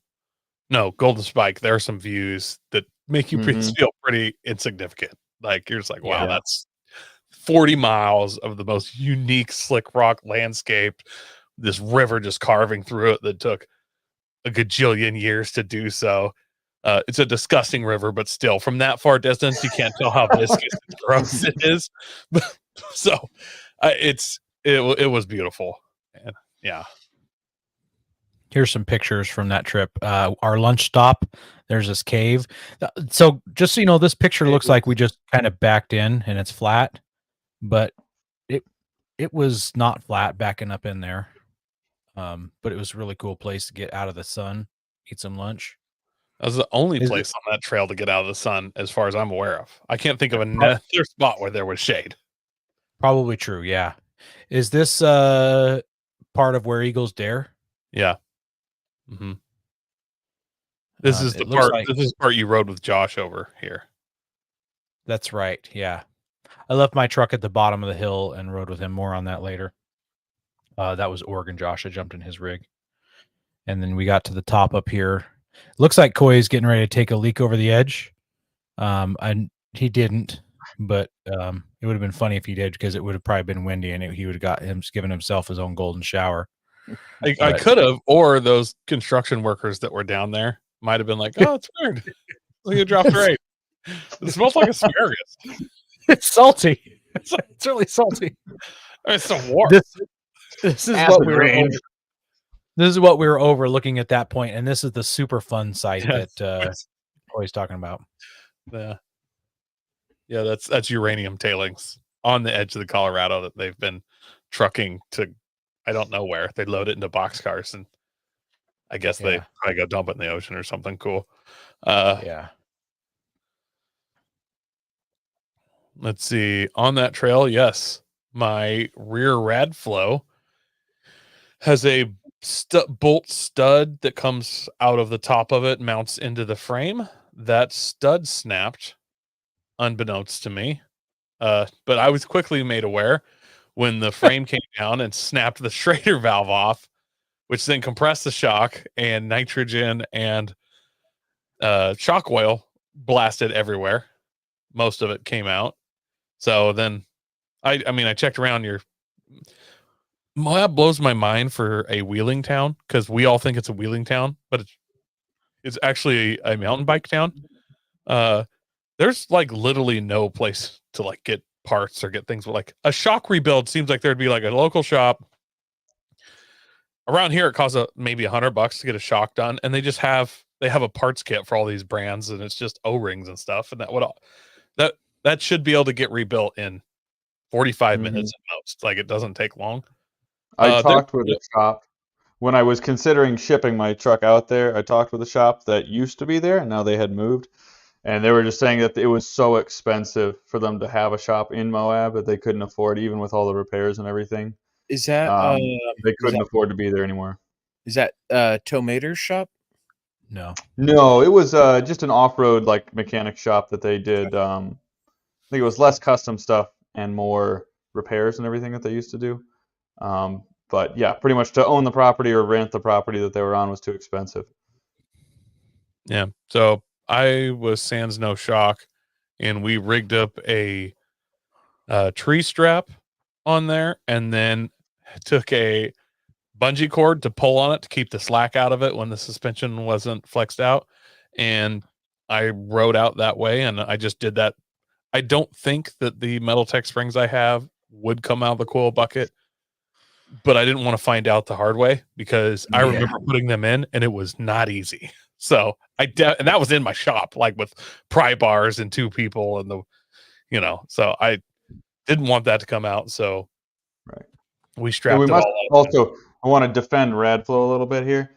No, Golden Spike. There are some views that make you feel pretty insignificant. Like, you're just like, wow, that's 40 miles of the most unique slick rock landscape. This river just carving through it that took a gajillion years to do so. It's a disgusting river, but still, from that far distance, you can't tell how viscous and gross it is. So it was beautiful. And yeah. Here's some pictures from that trip. Our lunch stop, there's this cave. So just so you know, this picture looks like we just kind of backed in and it's flat, but it was not flat backing up in there. But it was a really cool place to get out of the sun, eat some lunch. That was the only place on that trail to get out of the sun, as far as I'm aware of. I can't think of another spot where there was shade. Probably true, yeah. Is this part of Where Eagles Dare? Yeah. Mm-hmm. This is the part. This is the part you rode with Josh over here. That's right. Yeah, I left my truck at the bottom of the hill and rode with him. More on that later. That was Oregon Josh. I jumped in his rig, and then we got to the top up here. Looks like Coy is getting ready to take a leak over the edge. And he didn't, but it would have been funny if he did, because it would have probably been windy and he would have got given himself his own golden shower. I could have, or those construction workers that were down there might have been like, "Oh, it's weird. Look, you dropped right. It smells like asparagus. It's salty. It's really salty. It's so warm." This is Acid what we were rain. over. This is what we were overlooking at that point, and this is the super fun site that Coy's talking about. Yeah, that's uranium tailings on the edge of the Colorado that they've been trucking to, I don't know where. They load it into boxcars, and I guess they probably go dump it in the ocean or something cool. Yeah. Let's see. On that trail, yes, my rear rad flow has a bolt stud that comes out of the top of it, mounts into the frame. That stud snapped, unbeknownst to me. But I was quickly made aware when the frame came down and snapped the Schrader valve off, which then compressed the shock, and nitrogen and shock oil blasted everywhere. Most of it came out. So then I mean, I checked around. Moab blows my mind for a wheeling town, because we all think it's a wheeling town, but it's actually a mountain bike town. There's like literally no place to like get parts or get things. Like a shock rebuild seems like there'd be like a local shop around here. It costs maybe $100 to get a shock done, and they have a parts kit for all these brands, and it's just O-rings and stuff, and that should be able to get rebuilt in 45 minutes at most. Like, it doesn't take long. I talked with a shop when I was considering shipping my truck out there. I talked with a shop that used to be there, and now they had moved. And they were just saying that it was so expensive for them to have a shop in Moab that they couldn't afford, even with all the repairs and everything. Is that they couldn't afford to be there anymore? Is that Tomater's shop? No, it was just an off-road like mechanic shop that they did. I think it was less custom stuff and more repairs and everything that they used to do. But yeah, pretty much to own the property or rent the property that they were on was too expensive. Yeah. So I was sans no shock, and we rigged up a tree strap on there, and then took a bungee cord to pull on it to keep the slack out of it when the suspension wasn't flexed out. And I rode out that way, and I just did that. I don't think that the Metal Tech springs I have would come out of the coil bucket, but I didn't want to find out the hard way, because I remember putting them in, and it was not easy. So and that was in my shop, like with pry bars and two people, and so I didn't want that to come out. So we strapped it all up. I want to defend Radflow a little bit here.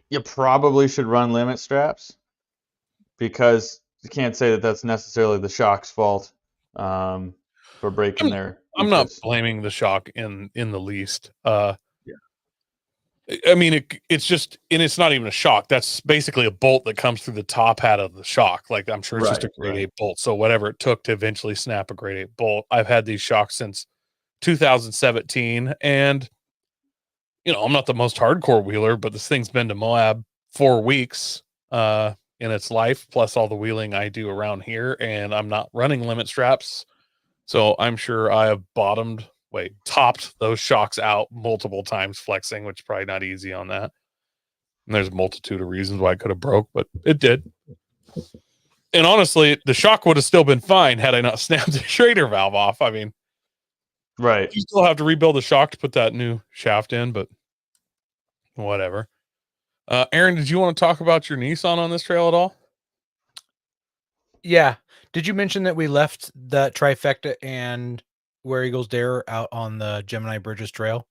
You probably should run limit straps, because you can't say that that's necessarily the shock's fault for breaking there. I'm not blaming the shock in the least. I mean, it's just, and it's not even a shock. That's basically a bolt that comes through the top hat of the shock. Like, I'm sure it's just a grade 8 bolt. So whatever it took to eventually snap a grade 8 bolt. I've had these shocks since 2017, and I'm not the most hardcore wheeler, but this thing's been to Moab 4 weeks in its life, plus all the wheeling I do around here, and I'm not running limit straps. So I'm sure I have topped those shocks out multiple times flexing, which is probably not easy on that. And there's a multitude of reasons why it could have broke, but it did. And honestly, the shock would have still been fine had I not snapped the Schrader valve off. I mean, you still have to rebuild the shock to put that new shaft in, but whatever. Aaron, did you want to talk about your Nissan on this trail at all? Yeah. Did you mention that we left that trifecta and Where Eagles Dare out on the Gemini Bridges Trail?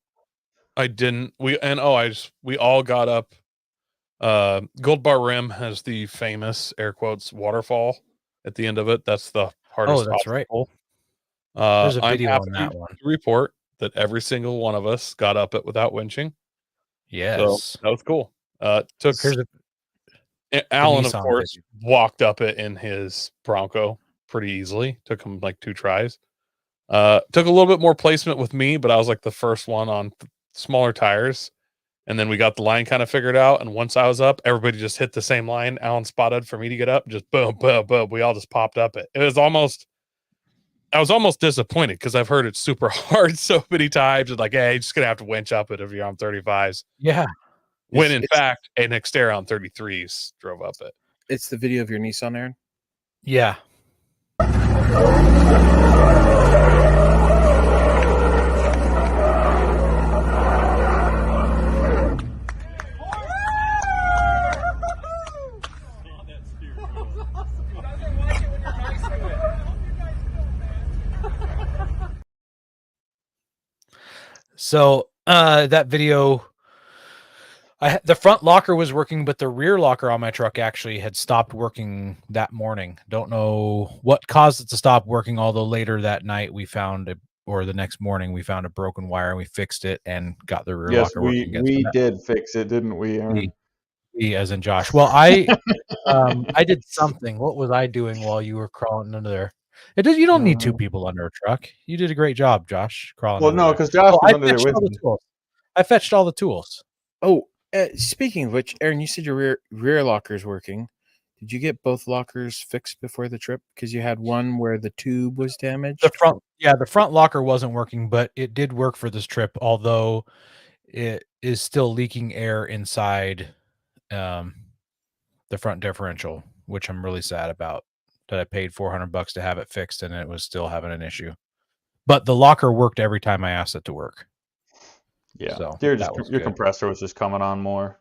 I didn't. We all got up. Gold Bar Rim has the famous air quotes waterfall at the end of it. That's the hardest. Oh, that's obstacle. Right. There's a video I'm on that one. To report that every single one of us got up it without winching. Yes, so that was cool. Alan, of course, walked up it in his Bronco pretty easily. Took him like 2 tries. Took a little bit more placement with me, but I was like the first one on smaller tires, And then we got the line kind of figured out. And once I was up, everybody just hit the same line Alan spotted for me to get up. Just boom, boom, boom. We all just popped up it. I was almost disappointed because I've heard it's super hard so many times. And like, hey, you're just going to have to winch up it if you're on 35s. Yeah. When in fact, an Xterra on 33s drove up it. It's the video of your Nissan, Aaron? Yeah. So that video, the front locker was working, but the rear locker on my truck actually had stopped working that morning. Don't know what caused it to stop working, although later that night or the next morning we found a broken wire and we fixed it and got the rear locker working again. We did fix it, didn't we, Aaron? We as in Josh. Well, I did something. What was I doing while you were crawling under there? You don't need two people under a truck. You did a great job, Josh, crawling. Well, no, because Josh was under there with me. I fetched all the tools. Oh, speaking of which, Aaron, you said your rear locker's working. Did you get both lockers fixed before the trip? Because you had one where the tube was damaged. The front locker wasn't working, but it did work for this trip. Although it is still leaking air inside the front differential, which I'm really sad about. That I paid $400 to have it fixed, and it was still having an issue. But the locker worked every time I asked it to work. Yeah, so your compressor was just coming on more.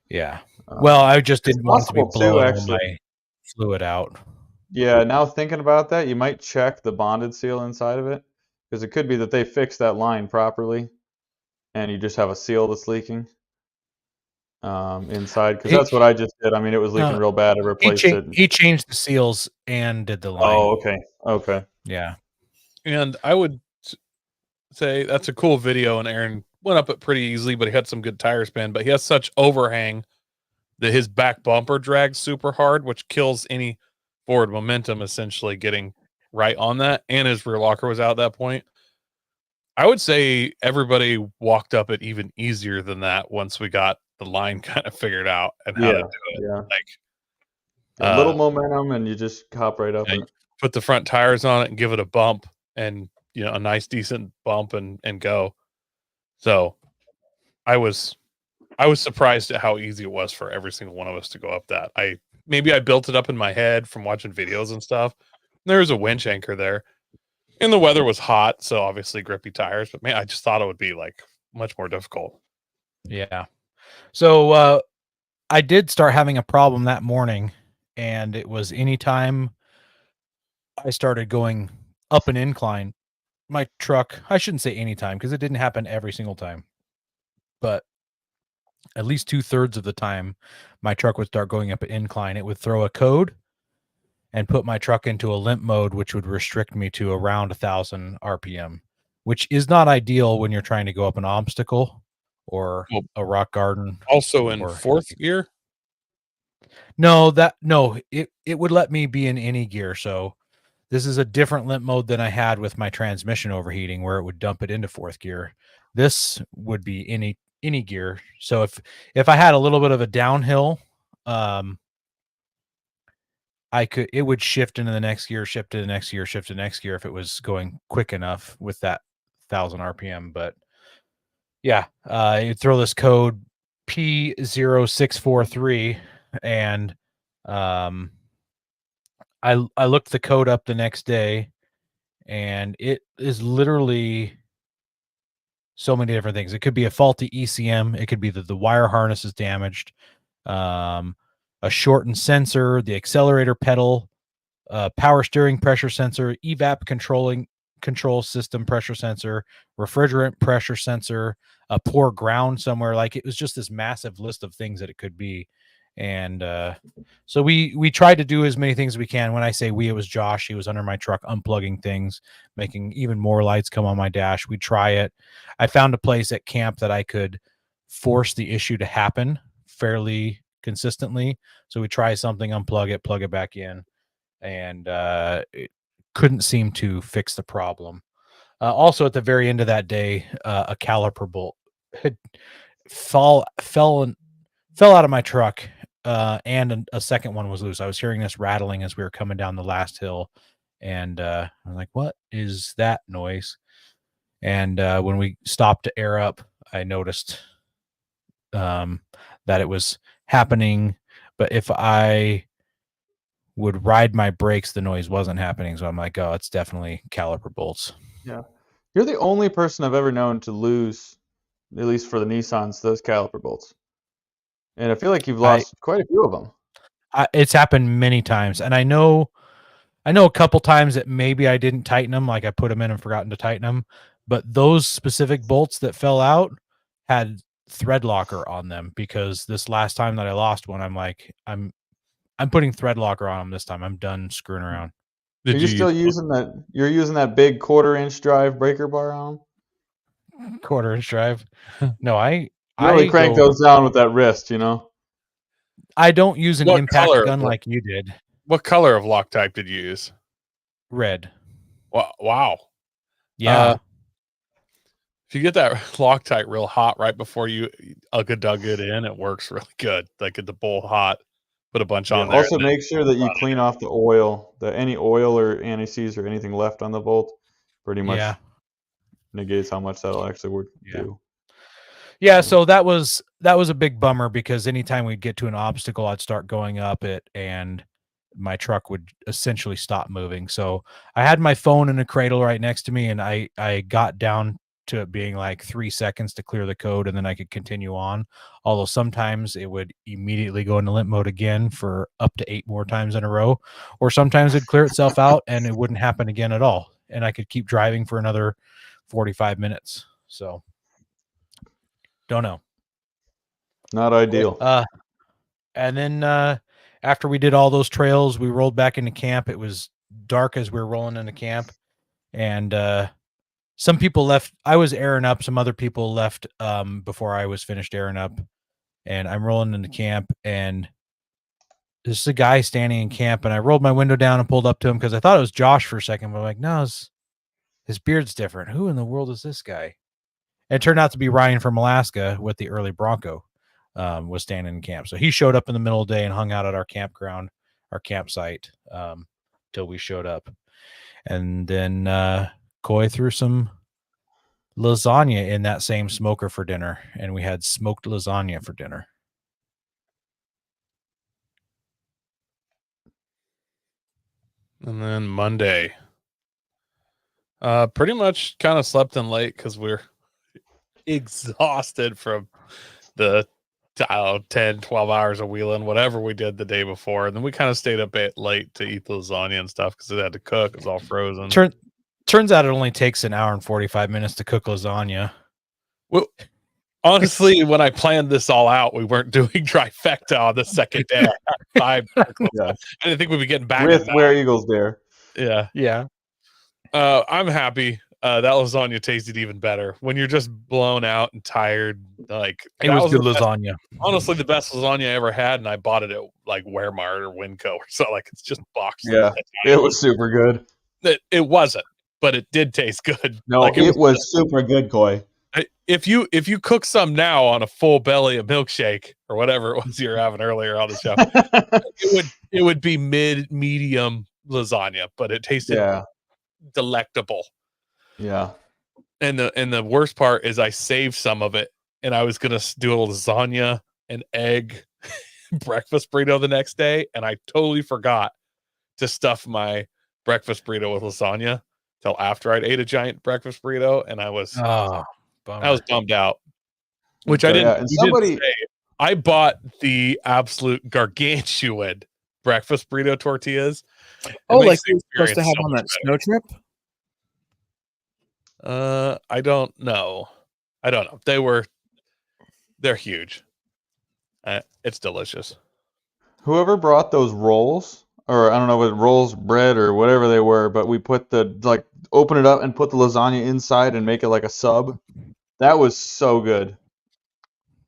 Yeah. Well, I just didn't want to be blowing my fluid out. Yeah, now thinking about that, you might check the bonded seal inside of it, because it could be that they fixed that line properly, and you just have a seal that's leaking inside. Because that's what I just did. I mean, it was leaking real bad. I replaced it. He changed the seals and did the line. Oh, okay. Yeah. And I would say that's a cool video, and Aaron went up it pretty easily, but he had some good tire spin. But he has such overhang that his back bumper drags super hard, which kills any forward momentum essentially getting right on that. And his rear locker was out at that point. I would say everybody walked up it even easier than that once we got the line kind of figured out and how to do it. Yeah. Like a little momentum, and you just hop right up. Put the front tires on it and give it a bump, and a nice decent bump and go. So I was surprised at how easy it was for every single one of us to go up that. Maybe I built it up in my head from watching videos and stuff. There was a winch anchor there, and the weather was hot, so obviously grippy tires. But man, I just thought it would be like much more difficult. Yeah. So I did start having a problem that morning, and it was anytime I started going up an incline, my truck, I shouldn't say anytime because it didn't happen every single time, but at least 2/3 of the time my truck would start going up an incline. It would throw a code and put my truck into a limp mode, which would restrict me to around 1,000 RPM, which is not ideal when you're trying to go up an obstacle or a rock garden. Also in fourth gear? No, it would let me be in any gear. So this is a different limp mode than I had with my transmission overheating, where it would dump it into fourth gear. This would be any gear. So if I had a little bit of a downhill, it would shift into the next gear, shift to the next gear, shift to the next gear if it was going quick enough with that 1,000 RPM. But yeah, you throw this code P0643, and I looked the code up the next day, and it is literally so many different things. It could be a faulty ECM. It could be that the wire harness is damaged, a shortened sensor, the accelerator pedal, power steering pressure sensor, evap control system pressure sensor, refrigerant pressure sensor, a poor ground somewhere. Like, it was just this massive list of things that it could be. And so we tried to do as many things as we can. When I say we, it was Josh. He was under my truck unplugging things, making even more lights come on my dash. We try it. I found a place at camp that I could force the issue to happen fairly consistently. So we try something, unplug it, plug it back in, and it couldn't seem to fix the problem. Also, at the very end of that day, a caliper bolt had fell out of my truck, and a second one was loose. I was hearing this rattling as we were coming down the last hill, and I was like, "What is that noise?" And when we stopped to air up, I noticed that it was happening, but if I would ride my brakes, the noise wasn't happening. So I'm like, "Oh, it's definitely caliper bolts." Yeah. You're the only person I've ever known to lose, at least for the Nissans, those caliper bolts. And I feel like you've lost quite a few of them. It's happened many times, and I know a couple times that maybe I didn't tighten them, like I put them in and forgotten to tighten them. But those specific bolts that fell out had thread locker on them, because this last time that I lost one, I'm like, I'm putting thread locker on them this time. I'm done screwing around. Are you still using that? You're using that big 1/4-inch drive breaker bar on them? 1/4-inch drive? No, You really crank those down with that wrist, you know? I don't use an What impact color? gun like you did. What color of Loctite did you use? Red. Wow. Yeah. If you get that Loctite real hot right before you dug it in, it works really good. Like get the bowl hot, put a bunch on there. Also, make sure that you clean off the oil, any oil or anti-seize or anything left on the bolt. Pretty much negates how much that'll actually do. Yeah, so that was a big bummer, because anytime we'd get to an obstacle, I'd start going up it, and my truck would essentially stop moving. So I had my phone in a cradle right next to me, and I got down to it being like 3 seconds to clear the code, and then I could continue on. Although sometimes it would immediately go into limp mode again for up to 8 more times in a row, or sometimes it'd clear itself out and it wouldn't happen again at all, and I could keep driving for another 45 minutes. So don't know. Not ideal. And then after we did all those trails, we rolled back into camp. It was dark as we were rolling into camp, and some people left. I was airing up. Some other people left before I was finished airing up, and I'm rolling into camp, and there's a guy standing in camp, and I rolled my window down and pulled up to him because I thought it was Josh for a second, but I'm like, no, his beard's different. Who in the world is this guy? And it turned out to be Ryan from Alaska with the early Bronco. Was standing in camp. So he showed up in the middle of the day and hung out at our campground, our campsite, till we showed up. And then Coy threw some lasagna in that same smoker for dinner, and we had smoked lasagna for dinner. And then Monday, pretty much kind of slept in late because we're exhausted from the 10, 12 hours of wheeling, whatever we did the day before. And then we kind of stayed up late to eat the lasagna and stuff because it had to cook. It was all frozen. Turns out it only takes an hour and 45 minutes to cook lasagna. Well, honestly, when I planned this all out, we weren't doing trifecta on the second day. I didn't think we'd be getting back with Where Eagles there. Yeah. I'm happy. That lasagna tasted even better when you're just blown out and tired. Like it was good lasagna. Honestly, the best lasagna I ever had, and I bought it at like Wehrmart or Winco or so. Like it's just boxed. Yeah, it was super good. It wasn't, but it did taste good. No, like, it was super good, Coy. If you cook some now on a full belly of milkshake or whatever it was you were having earlier on the show, it would be medium lasagna, but it tasted delectable. Yeah. And the worst part is I saved some of it, and I was gonna do a lasagna and egg breakfast burrito the next day, and I totally forgot to stuff my breakfast burrito with lasagna till after I'd ate a giant breakfast burrito, and I was bummed out. Which I didn't. Didn't say. I bought the absolute gargantuan breakfast burrito tortillas. Oh, like you're supposed to have on that snow trip? I don't know. They're huge. It's delicious. Whoever brought those rolls, or I don't know what rolls, bread or whatever they were, but we put open it up and put the lasagna inside and make it like a sub. That was so good.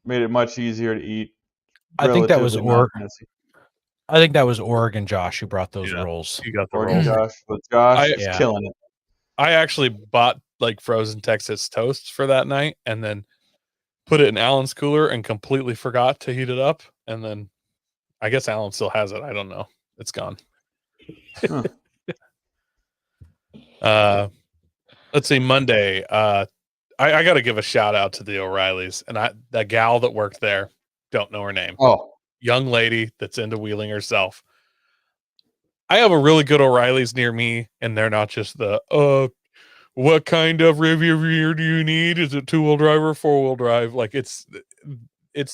Made it much easier to eat. I think that was Oregon Josh who brought those rolls. You got the Oregon rolls. Josh, but Josh is killing it. I actually bought like frozen Texas toasts for that night, and then put it in Alan's cooler and completely forgot to heat it up. And then I guess Alan still has it. I don't know. It's gone. Huh. Let's see, Monday. I got to give a shout out to the O'Reillys, and that gal that worked there, don't know her name. Oh, Young lady that's into wheeling herself. I have a really good O'Reilly's near me, and they're not just the what kind of rear do you need? Is it 2-wheel drive or 4-wheel drive? Like it's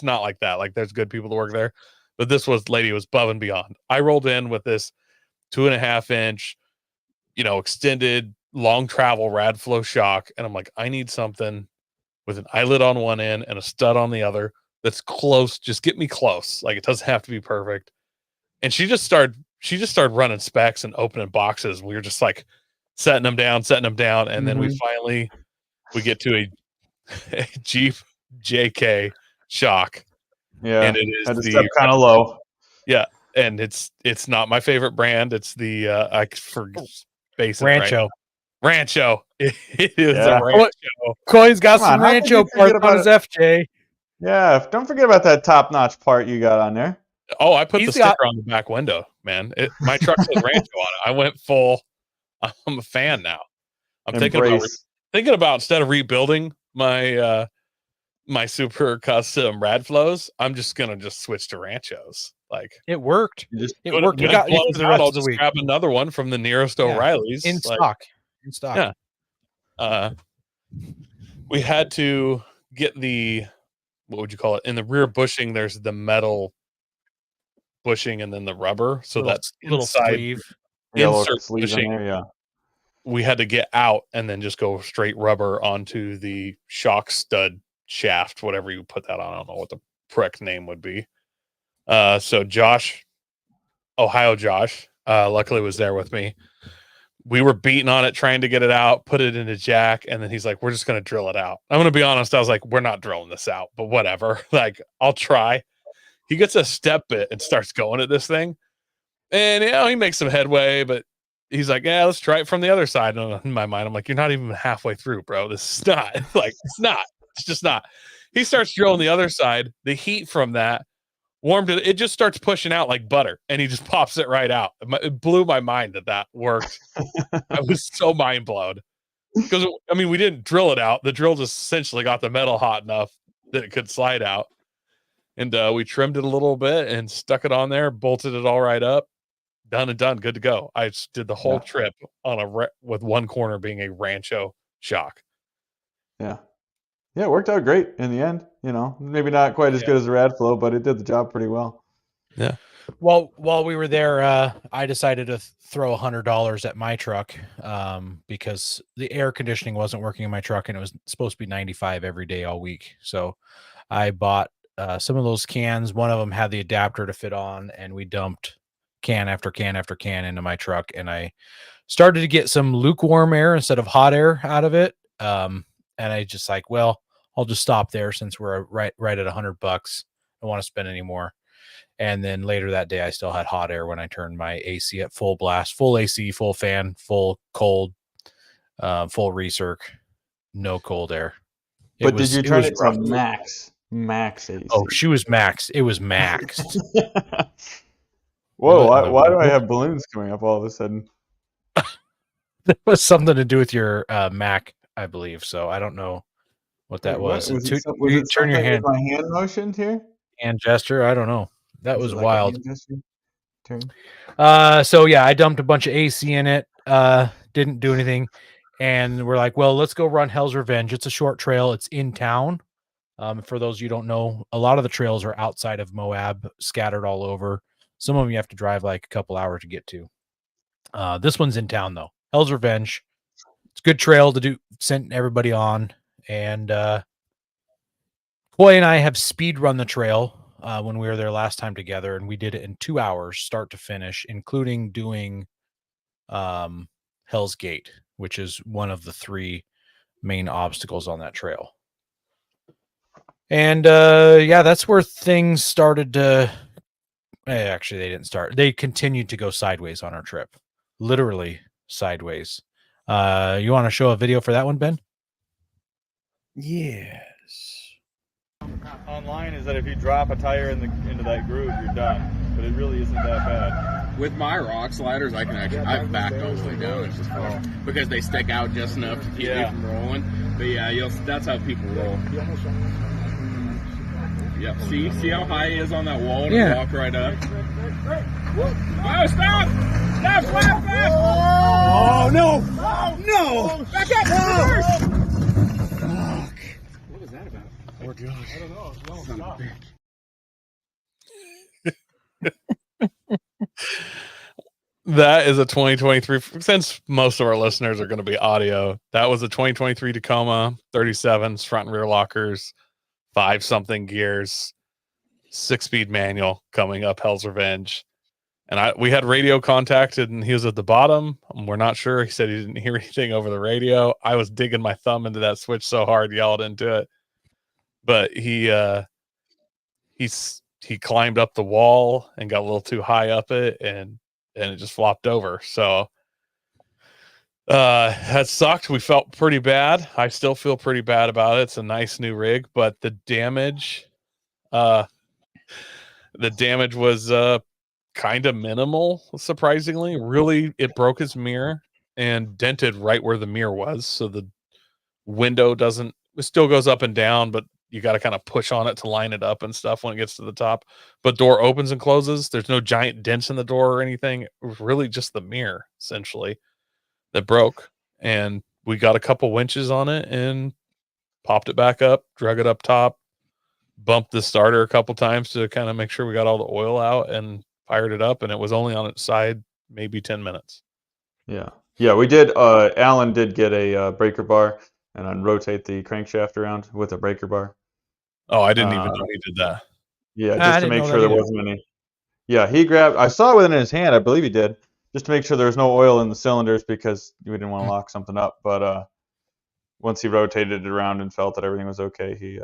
not like that. Like there's good people to work there, but this lady was above and beyond. I rolled in with this 2.5 inch, extended long travel rad flow shock, and I'm like, I need something with an eyelet on one end and a stud on the other that's close. Just get me close. Like it doesn't have to be perfect. And she just started running specs and opening boxes. We were just like setting them down, and then we get to a Jeep JK shock. yeah. And it is had to step kind of low. Yeah, and it's not my favorite brand. It's the Rancho. Rancho. It is Yeah. a Rancho. Coy's got Come some on, how could Rancho you forget parts on his FJ. Yeah, don't forget about that top-notch part you got on there. Oh, I put He's the sticker got- on the back window, man. My truck says Rancho on it. I went full. I'm a fan now. I'm thinking about instead of rebuilding my my super custom rad flows, I'm just gonna switch to Ranchos. Like It worked. It worked. You got it for the rest I'll of the just week. grab another one from the nearest Yeah. O'Reilly's In stock. In stock. Yeah. We had to get what would you call it? In the rear bushing, there's the metal bushing and then the rubber. So that's little inside sleeve. insert sleeves on bushing. there, yeah. We had to get out and then just go straight rubber onto the shock stud shaft, whatever you put that on. I don't know what the correct name would be. So Ohio Josh, luckily was there with me. We were beating on it, trying to get it out, put it into jack, and then he's like, we're just going to drill it out. I'm going to be honest. I was like, we're not drilling this out, but whatever. Like, I'll try. He gets a step bit and starts going at this thing. And, he makes some headway, but he's like, yeah, let's try it from the other side. And in my mind, I'm like, you're not even halfway through, bro. This is not. Like, it's not. It's just not. He starts drilling the other side. The heat from that warmed it. It just starts pushing out like butter, and he just pops it right out. It blew my mind that worked. I was so mind blown because we didn't drill it out. The drill just essentially got the metal hot enough that it could slide out, and we trimmed it a little bit and stuck it on there, bolted it all right up, done and done, good to go. I just did the whole trip on with one corner being a Rancho shock. Yeah. Yeah, it worked out great in the end. Maybe not quite as good as the rad flow, but it did the job pretty well. Yeah. Well, while we were there, I decided to throw $100 at my truck because the air conditioning wasn't working in my truck, and it was supposed to be 95 every day all week. So I bought some of those cans. One of them had the adapter to fit on, and we dumped can after can after can into my truck, and I started to get some lukewarm air instead of hot air out of it. And I just like, well, I'll just stop there since we're right at $100. I don't want to spend any more. And then later that day, I still had hot air when I turned my AC at full blast, full AC, full fan, full cold, full recirc, no cold air. Did you turn it to max AC? Oh, she was max. It was max. Whoa, why do I have balloons coming up all of a sudden? That was something to do with your Mac, I believe. So I don't know what that was. Was it turn your hand. With my hand motioned here? Hand gesture. I don't know. That was like wild. Turn. So yeah, I dumped a bunch of AC in it. Didn't do anything. And we're like, well, let's go run Hell's Revenge. It's a short trail. It's in town. For those you don't know, a lot of the trails are outside of Moab, scattered all over. Some of them you have to drive like a couple hours to get to. This one's in town though. Hell's Revenge. It's a good trail to do. Sent everybody on, and Coy and I have speed run the trail when we were there last time together, and we did it in 2 hours, start to finish, including doing Hell's Gate, which is one of the 3 main obstacles on that trail. And that's where things started to. Actually, they didn't start. They continued to go sideways on our trip, literally sideways. You want to show a video for that one, Ben? Yes. online is that if you drop a tire into that groove, you're done. But it really isn't that bad. With my rock sliders, I've backed all the way down. It's just fun because they stick out just enough to keep me from rolling. But yeah, that's how people roll. Yep. See how high he is on that wall and walk right up. Oh, stop! Stop! Oh no! No! Back up! Fuck! What was that about? Poor Josh. I don't know. Son of a bitch. That is a 2023. Since most of our listeners are going to be audio, that was a 2023 Tacoma 37s, front and rear lockers, 5-something gears, 6-speed manual coming up Hell's Revenge. And we had radio contacted, and he was at the bottom. We're not sure. He said he didn't hear anything over the radio. I was digging my thumb into that switch so hard, yelled into it. But he climbed up the wall and got a little too high up it, and it just flopped over. So that sucked. We felt pretty bad. I still feel pretty bad about it. It's a nice new rig, but the damage was kind of minimal, surprisingly. Really, it broke his mirror and dented right where the mirror was. So the window it still goes up and down, but you got to kind of push on it to line it up and stuff when it gets to the top. But door opens and closes. There's no giant dents in the door or anything. It was really just the mirror, essentially, that broke. And we got a couple winches on it and popped it back up, drug it up top, bumped the starter a couple times to kind of make sure we got all the oil out, and fired it up. And it was only on its side maybe 10 minutes. Yeah, we did. Alan did get a breaker bar and then rotate the crankshaft around with a breaker bar. Oh, I didn't even know he did that. Yeah, just to make sure there wasn't any. Yeah, he grabbed. I saw it within his hand. I believe he did, just to make sure there was no oil in the cylinders because we didn't want to lock something up. But once he rotated it around and felt that everything was okay, he.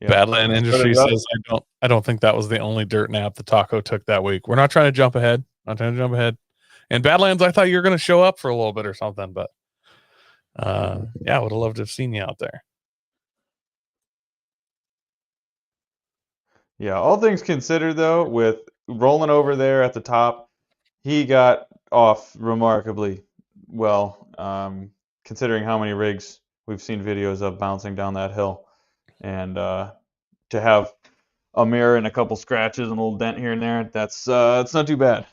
Badland Industry says, I don't think that was the only dirt nap the taco took that week. We're not trying to jump ahead. And Badlands, I thought you were going to show up for a little bit or something, but I would have loved to have seen you out there. Yeah, all things considered, though, with rolling over there at the top, he got off remarkably well, considering how many rigs we've seen videos of bouncing down that hill. And to have a mirror and a couple scratches and a little dent here and there, that's not too bad.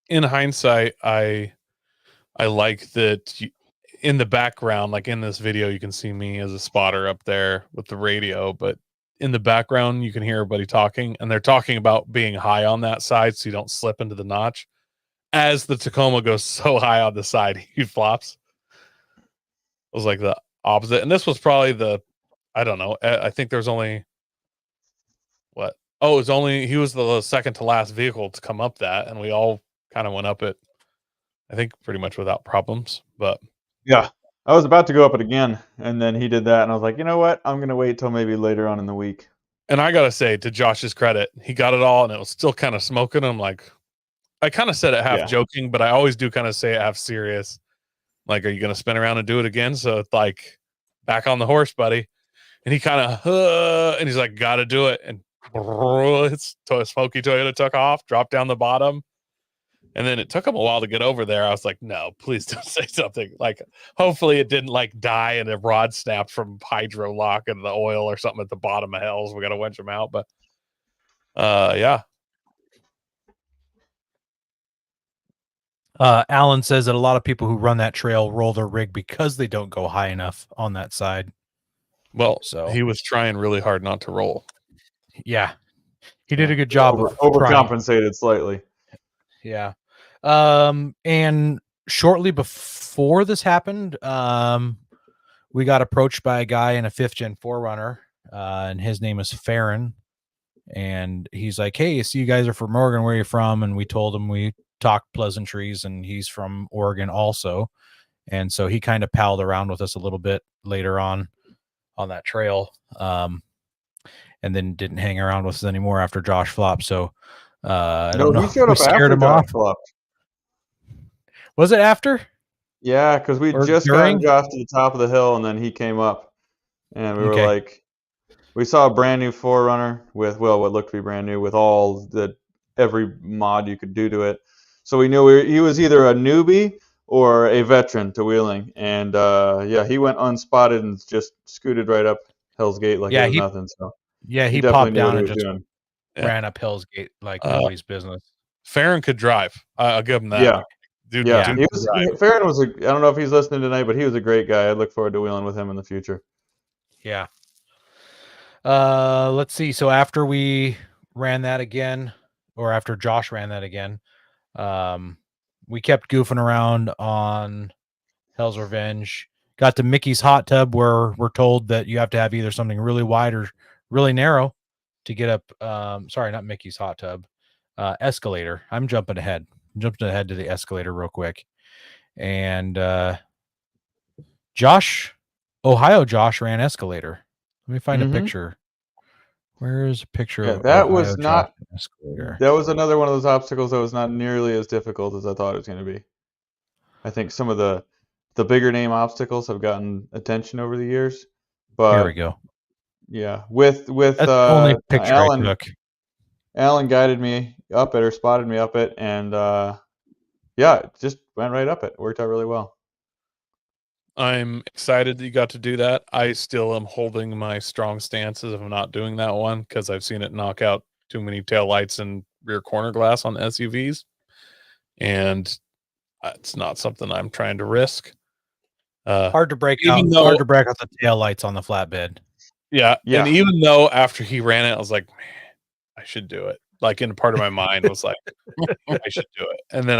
In hindsight, I like that in the background, like in this video, you can see me as a spotter up there with the radio, but in the background, you can hear everybody talking, and they're talking about being high on that side so you don't slip into the notch. As the Tacoma goes so high on the side, he flops. It was like the opposite. And this was probably I don't know. I think there's only he was the second to last vehicle to come up that, and we all kind of went up it, I think, pretty much without problems. But yeah, I was about to go up it again, and then he did that, and I was like, you know what? I'm going to wait till maybe later on in the week. And I got to say, to Josh's credit, he got it all, and it was still kind of smoking. I'm like, I kind of said it half joking, but I always do kind of say it half serious. Like, are you going to spin around and do it again? So it's like, back on the horse, buddy. And he kind of, and he's like, got to do it. And it's Smoky Toyota took off, dropped down the bottom. And then it took him a while to get over there. I was like, no, please don't say something. Like, hopefully it didn't like die and a rod snapped from hydro lock and the oil or something at the bottom of Hell's. We got to winch him out. But yeah. Alan says that a lot of people who run that trail roll their rig because they don't go high enough on that side. Well, so he was trying really hard not to roll. Yeah. He did a good job of overcompensated slightly. Yeah. And shortly before this happened, we got approached by a guy in a 5th gen 4Runner, and his name is Farron. And he's like, hey, I see you guys are from Oregon. Where are you from? And we told him we talked pleasantries, and he's from Oregon also. And so he kind of palled around with us a little bit later on that trail. And then didn't hang around with us anymore after Josh flopped. So I don't know. He showed up scared him off. Flopped. Was it after? Yeah, because we just got Josh to the top of the hill, and then he came up, and we were like, we saw a brand new Forerunner with what looked to be brand new with every mod you could do to it. So we knew he was either a newbie or a veteran to wheeling, and he went unspotted and just scooted right up Hell's Gate like it was nothing. So he definitely popped knew down what he and was just doing. ran up Hell's Gate like nobody's business. Farron could drive. I'll give him that. Yeah. Dude, Yeah, dude he was. Farron was. I don't know if he's listening tonight, but he was a great guy. I look forward to wheeling with him in the future. Yeah. Let's see. So after we ran that again, or after Josh ran that again, we kept goofing around on Hell's Revenge. Got to Mickey's hot tub, where we're told that you have to have either something really wide or really narrow to get up. Sorry, not Mickey's hot tub. Escalator. I'm jumping ahead. To the escalator real quick. And Ohio Josh ran escalator. Let me find a picture. Where is a picture of that Ohio was not Josh escalator? That was another one of those obstacles that was not nearly as difficult as I thought it was going to be. I think some of the bigger name obstacles have gotten attention over the years, but here we go. Yeah, with That's the only picture Alan. I took. Alan guided me up it or spotted me up it, and it just went right up it. Worked out really well. I'm excited that you got to do that. I still am holding my strong stances of not doing that one because I've seen it knock out too many tail lights and rear corner glass on SUVs, and it's not something I'm trying to risk. Hard to break out the tail lights on the flatbed. Yeah, and even though after he ran it, I was like, man, I should do it. Like in a part of my mind was like, I should do it. And then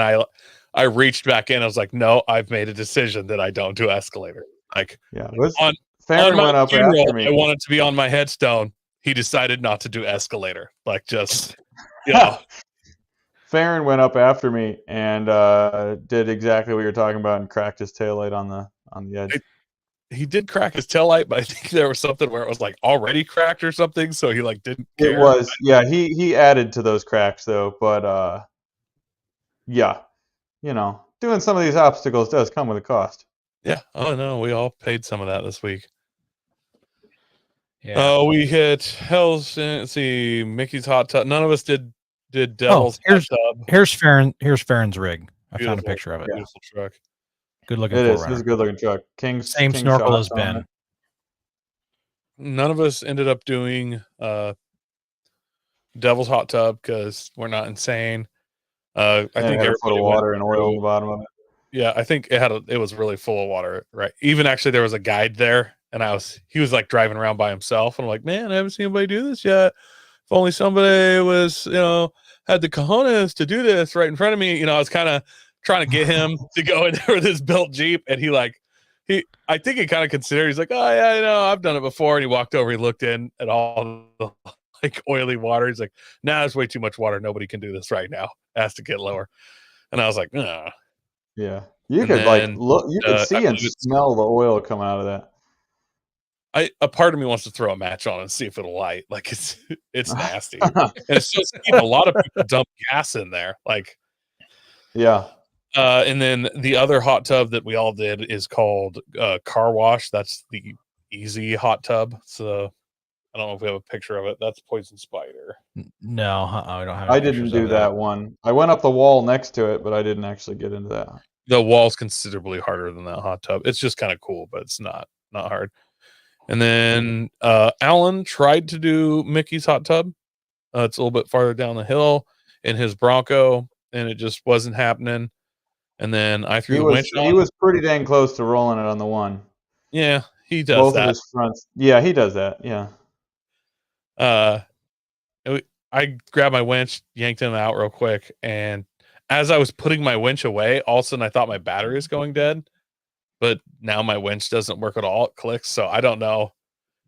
I reached back in. I was like, no, I've made a decision that I don't do escalator. Like, Farron went up after me. I wanted to be on my headstone. He decided not to do escalator. Like, just, Farron went up after me and did exactly what you're talking about and cracked his taillight on the edge. He did crack his taillight, but I think there was something where it was like already cracked or something, so he like didn't care. It was, he added to those cracks though, but doing some of these obstacles does come with a cost. Yeah. Oh no, we all paid some of that this week. Yeah. We hit Hell's. Let's see, Mickey's hot tub. None of us did Devil's hot tub. Here's Farron's rig. I found a picture of it. Beautiful truck. Good looking. It is. It's a good looking truck. Same snorkel as Ben. None of us ended up doing Devil's hot tub because we're not insane. I think it had a foot of water and oil on the bottom of it. Yeah, I think it was really full of water, right? Even actually there was a guide there, and he was like driving around by himself, and I'm like, man, I haven't seen anybody do this yet. If only somebody was, had the cojones to do this right in front of me. I was kind of trying to get him to go in there with his built Jeep, and I think he kind of considered, he's like, oh yeah, I know, I've done it before. And he walked over, he looked in at all the like oily water. He's like, nah, there's way too much water. Nobody can do this right now. It has to get lower. And I was like, nah. Yeah. You could look, you could see and smell the oil coming out of that. A part of me wants to throw a match on and see if it'll light. Like it's nasty. And it's just a lot of people dump gas in there. Like, yeah. And then the other hot tub that we all did is called Car Wash. That's the easy hot tub. So I don't know if we have a picture of it. That's Poison Spider. No, I don't have. I didn't do that one. I went up the wall next to it, but I didn't actually get into that. The wall's considerably harder than that hot tub. It's just kind of cool, but it's not hard. And then Alan tried to do Mickey's hot tub. It's a little bit farther down the hill in his Bronco, and it just wasn't happening. And then I threw the winch on. He was pretty dang close to rolling it on the one. Yeah, he does both that. Of his fronts. Yeah, he does that. Yeah. I grabbed my winch, yanked him out real quick, and as I was putting my winch away, all of a sudden I thought my battery was going dead. But now my winch doesn't work at all. It clicks. So I don't know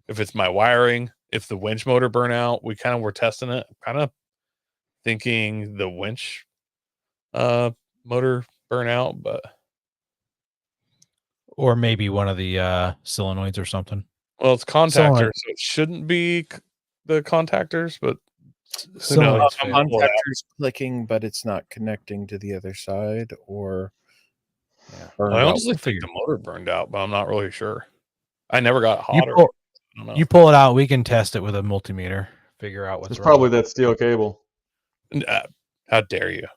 if it's my wiring, if the winch motor burn out. We kind of were testing it, kind of thinking the winch motor burn out, or maybe one of the solenoids or something. Well, it's contactors, so it shouldn't be the contactors, but contactors clicking, but it's not connecting to the other side, or I honestly think the motor burned out, but I'm not really sure. I never got hot. don't know. You pull it out, we can test it with a multimeter. Figure out what's It's wrong. probably that steel cable. How dare you?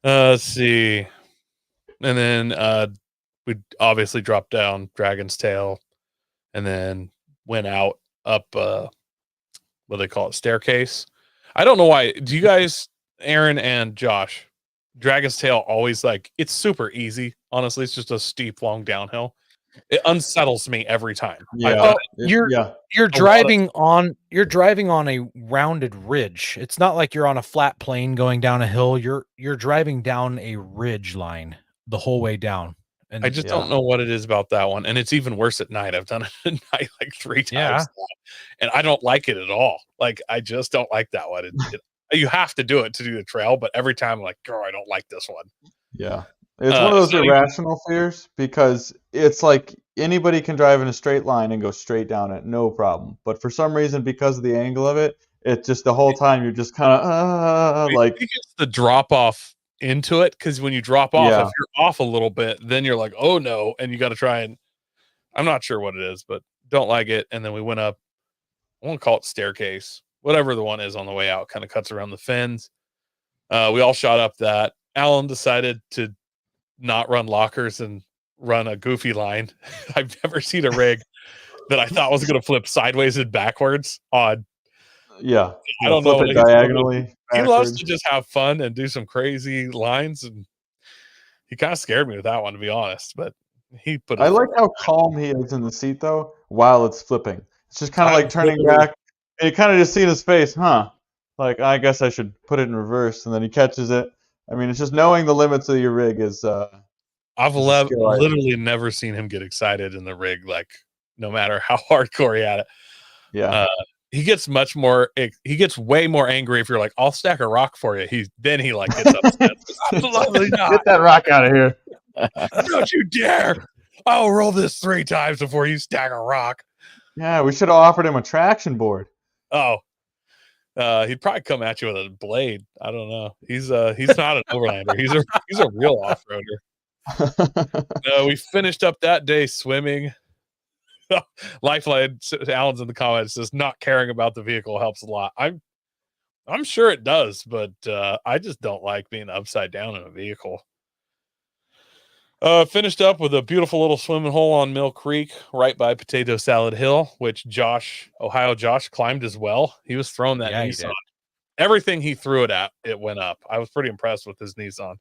Let's see. And then we obviously dropped down Dragon's Tail and then went out up what do they call it? Staircase. I don't know why. Do you guys, Aaron and Josh, Dragon's Tail always like it's super easy. Honestly, it's just a steep, long downhill. It unsettles me every time. Yeah, You're driving on a rounded ridge. It's not like you're on a flat plane going down a hill. You're driving down a ridge line the whole way down. And I just don't know what it is about that one. And it's even worse at night. I've done it at night like 3 times now, and I don't like it at all. Like, I just don't like that one. You have to do it to do the trail, but every time I'm like, girl, I don't like this one. Yeah. It's one of those irrational fears because it's like anybody can drive in a straight line and go straight down it, no problem. But for some reason, because of the angle of it, it's just the whole time you're just kind of like. I think it's the drop off into it, because when you drop off, if you're off a little bit, then you're like, oh no, and you got to try and. I'm not sure what it is, but don't like it. And then we went up. I won't call it staircase, whatever the one is on the way out, kind of cuts around the fins. We all shot up that. Alan decided to not run lockers and run a goofy line. I've never seen a rig that I thought was going to flip sideways and backwards on. Yeah. I don't know. Flip it diagonally. He loves to just have fun and do some crazy lines. And he kind of scared me with that one, to be honest, but he put it. I like how calm he is in the seat though, while it's flipping. It's just kind of like turning back. And you kind of just see in his face, like, I guess I should put it in reverse. And then he catches it. I mean, it's just knowing the limits of your rig is. I've literally never seen him get excited in the rig, like no matter how hardcore he had it. Yeah. He gets he gets way more angry if you're like, I'll stack a rock for you. Then he like gets upset. Absolutely not. Get that rock out of here. Don't you dare. I'll roll this 3 times before you stack a rock. Yeah, we should have offered him a traction board. Oh. He'd probably come at you with a blade. I don't know. He's not an overlander. He's a real off-roader. We finished up that day swimming. Lifeline, Alan's in the comments, says not caring about the vehicle helps a lot. I'm sure it does, but I just don't like being upside down in a vehicle. Finished up with a beautiful little swimming hole on Mill Creek, right by Potato Salad Hill, which Ohio Josh climbed as well. He was throwing that Nissan. Everything he threw it at, it went up. I was pretty impressed with his Nissan.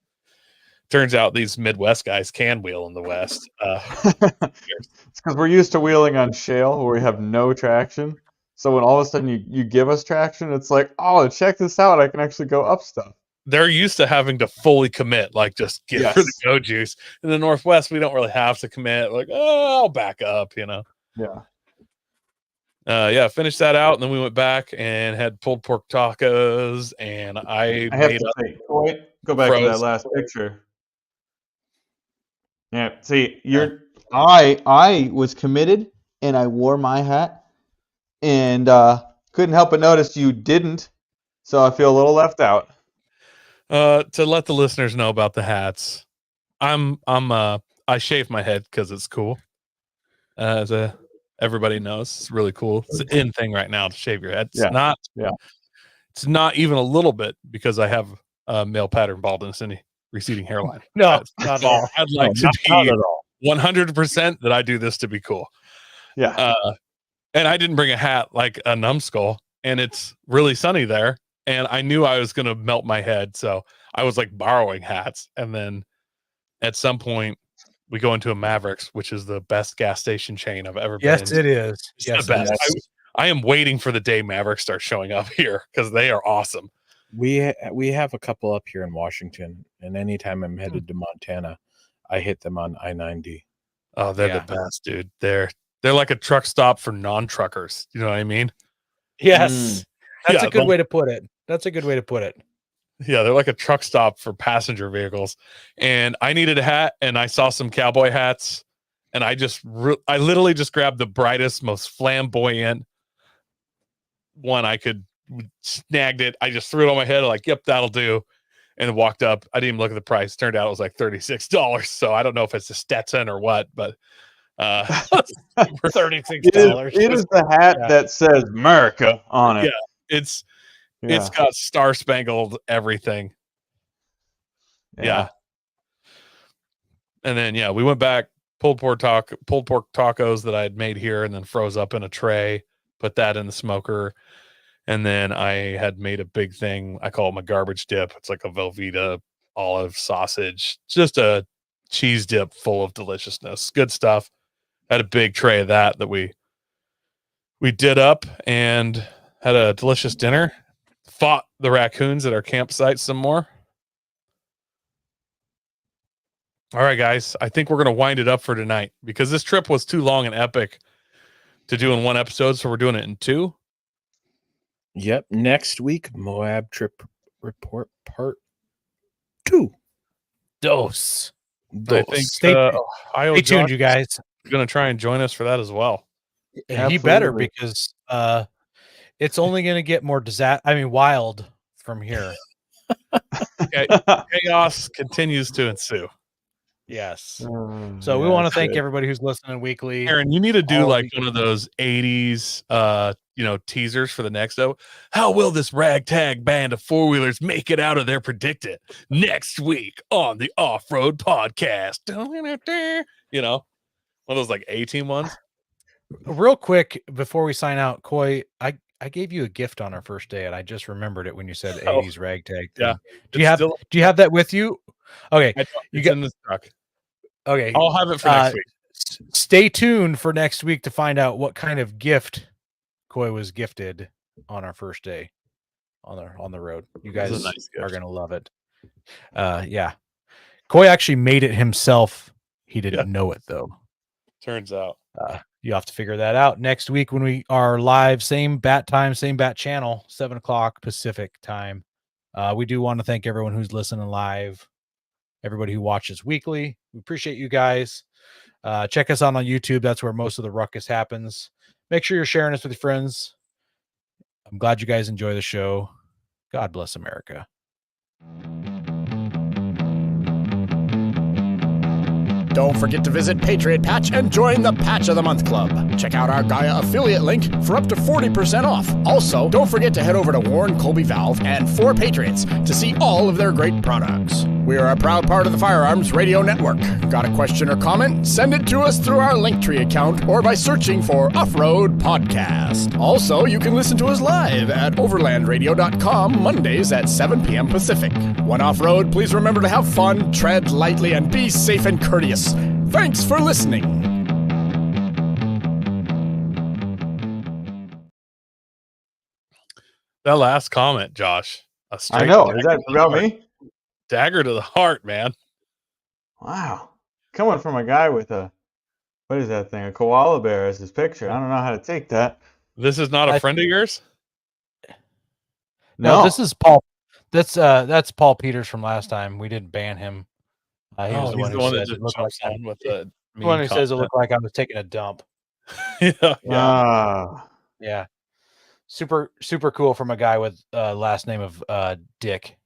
Turns out these Midwest guys can wheel in the West. It's because we're used to wheeling on shale where we have no traction. So when all of a sudden you give us traction, it's like, oh, check this out. I can actually go up stuff. They're used to having to fully commit, like just give her the go juice. In the Northwest, we don't really have to commit. Like, oh, I'll back up, Yeah. Finished that out, and then we went back and had pulled pork tacos, and I have to say, go back to that last picture. Yeah, see, I was committed, and I wore my hat, and couldn't help but notice you didn't, so I feel a little left out. To let the listeners know about the hats, I shave my head because it's cool. As everybody knows, it's really cool. It's an in thing right now to shave your head. It's not even a little bit because I have male pattern baldness and receding hairline. No, not at all. I'd like to be 100% that I do this to be cool. Yeah. And I didn't bring a hat like a numbskull, and it's really sunny there. And I knew I was going to melt my head. So I was like borrowing hats. And then at some point we go into a Mavericks, which is the best gas station chain I've ever been in. Yes, it is. It's the best. I am waiting for the day Mavericks start showing up here because they are awesome. We have a couple up here in Washington. And anytime I'm headed to Montana, I hit them on I-90. Oh, they're the best, dude. They're like a truck stop for non-truckers. You know what I mean? Yes. That's a good way to put it. Yeah, they're like a truck stop for passenger vehicles. And I needed a hat, and I saw some cowboy hats, and I literally just grabbed the brightest, most flamboyant one I could, snagged it. I just threw it on my head, like, yep, that'll do. and walked up. I didn't even look at the price. Turned out it was like $36. So I don't know if it's a Stetson or what, but $36. It is the hat that says America on it. Yeah, it's got star spangled everything. Yeah. And then we went back, pulled pork tacos that I had made here, and then froze up in a tray. Put that in the smoker, and then I had made a big thing. I call it my garbage dip. It's like a Velveeta olive sausage, just a cheese dip full of deliciousness. Good stuff. Had a big tray of that we did up and had a delicious dinner. Fought the raccoons at our campsite some more. All right, guys. I think we're going to wind it up for tonight because this trip was too long and epic to do in one episode, so we're doing it in two. Yep. Next week, Moab trip report part 2. Dose. I think Stay tuned, you guys. Going to try and join us for that as well. He better, because it's only going to get more wild from here. Chaos continues to ensue. Yes. So we want to thank everybody who's listening weekly. Aaron, you need to do one of those 80s teasers for the next show. How will this ragtag band of four-wheelers make it out of their predicted next week on the Off-Road Podcast? One of those like A-Team ones. Real quick before we sign out, Coy, I gave you a gift on our first day, and I just remembered it when you said 80s ragtag thing. Yeah. Do you have that with you? Okay. You get in this truck. Okay. I'll have it for next week. Stay tuned for next week to find out what kind of gift Coy was gifted on our first day on the road. You guys are going to love it. Yeah. Coy actually made it himself. He didn't know it though. Turns out. You have to figure that out next week when we are live, same bat time, same bat channel, 7:00 Pacific time. We do want to thank everyone who's listening live, everybody who watches weekly. We appreciate you guys. Check us out on YouTube. That's where most of the ruckus happens. Make sure you're sharing us with your friends. I'm glad you guys enjoy the show. God bless America. Don't forget to visit Patriot Patch and join the Patch of the Month Club. Check out our Gaia affiliate link for up to 40% off. Also, don't forget to head over to Warren Colby Valve and 4 Patriots to see all of their great products. We are a proud part of the Firearms Radio Network. Got a question or comment? Send it to us through our Linktree account or by searching for Off-Road Podcast. Also, you can listen to us live at overlandradio.com Mondays at 7 p.m. Pacific. When off-road, please remember to have fun, tread lightly, and be safe and courteous. Thanks for listening. That last comment, Josh. I know. Is that about me? Dagger to the heart, man. Wow. Coming from a guy with what is that thing? A koala bear as his picture. I don't know how to take that. This is not a friend of yours? No, this is Paul. That's Paul Peters from last time. We didn't ban him. He was he's the one that just jumps on with the one who says it looked like I was taking a dump. Yeah. Yeah. Super cool from a guy with last name of Dick.